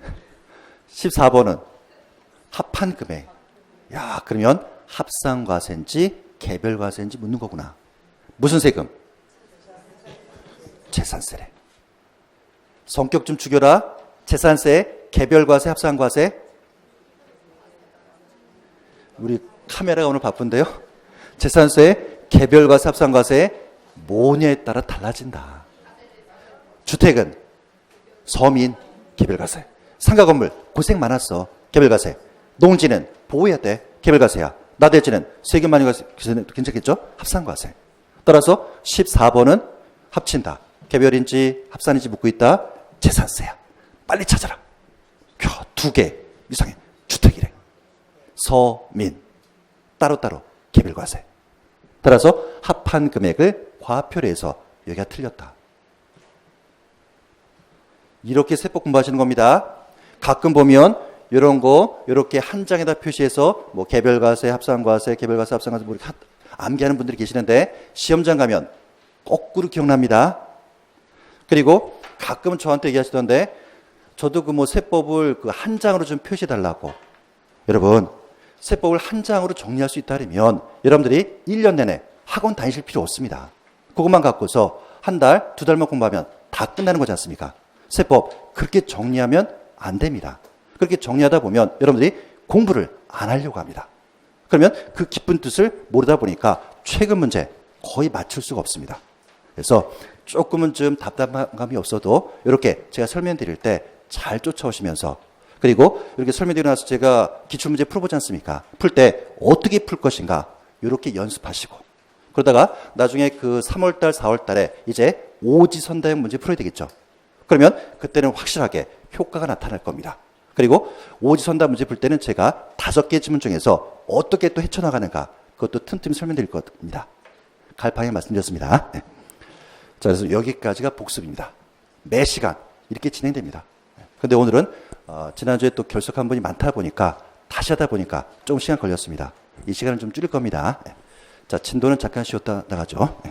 14번은 합한 금액. 야, 그러면 합산과세인지 개별과세인지 묻는 거구나. 무슨 세금? 재산세래. 성격 좀 죽여라. 재산세, 개별과세, 합산과세. 우리 카메라가 오늘 바쁜데요. 재산세, 개별과세, 합산과세 뭐냐에 따라 달라진다. 주택은 서민, 개별과세. 상가건물 고생 많았어. 개별과세. 농지는 보호해야 돼. 개별과세야. 나대지는 세금 많이 과세 괜찮겠죠? 합산과세. 따라서 14번은 합친다. 개별인지 합산인지 묻고 있다. 재산세야. 빨리 찾아라. 두 개 이상해. 주택이래. 서민. 따로따로 개별과세. 따라서 합한 금액을 과표로 해서 여기가 틀렸다. 이렇게 세법 공부하시는 겁니다. 가끔 보면 이런 거 이렇게 한 장에다 표시해서 뭐 개별과세, 합산과세, 개별과세, 합산과세 뭐 이렇게 암기하는 분들이 계시는데 시험장 가면 거꾸로 기억납니다. 그리고 가끔은 저한테 얘기하시던데 저도 그 뭐 세법을 그 한 장으로 좀 표시해 달라고. 여러분 세법을 한 장으로 정리할 수 있다면 여러분들이 1년 내내 학원 다니실 필요 없습니다. 그것만 갖고서 한 달, 두 달만 공부하면 다 끝나는 거지 않습니까? 세법 그렇게 정리하면 안 됩니다. 그렇게 정리하다 보면 여러분들이 공부를 안 하려고 합니다. 그러면 그 깊은 뜻을 모르다 보니까 최근 문제 거의 맞출 수가 없습니다. 그래서 조금은 좀 답답함이 없어도 이렇게 제가 설명드릴 때 잘 쫓아오시면서 그리고 이렇게 설명드리고 나서 제가 기출문제 풀어보지 않습니까? 풀 때 어떻게 풀 것인가 이렇게 연습하시고 그러다가 나중에 그 3월달, 4월달에 이제 오지선다형 문제 풀어야 되겠죠. 그러면 그때는 확실하게 효과가 나타날 겁니다. 그리고 오지선다 문제 풀 때는 제가 5개 지문 중에서 어떻게 또 헤쳐나가는가 그것도 틈틈이 설명드릴 겁니다. 갈팡이 말씀드렸습니다. 네. 자, 그래서 여기까지가 복습입니다. 매 시간 이렇게 진행됩니다. 근데 오늘은 지난주에 또 결석한 분이 많다 보니까 다시 하다 보니까 조금 시간 걸렸습니다. 이 시간은 좀 줄일 겁니다. 자, 진도는 잠깐 쉬었다 나가죠.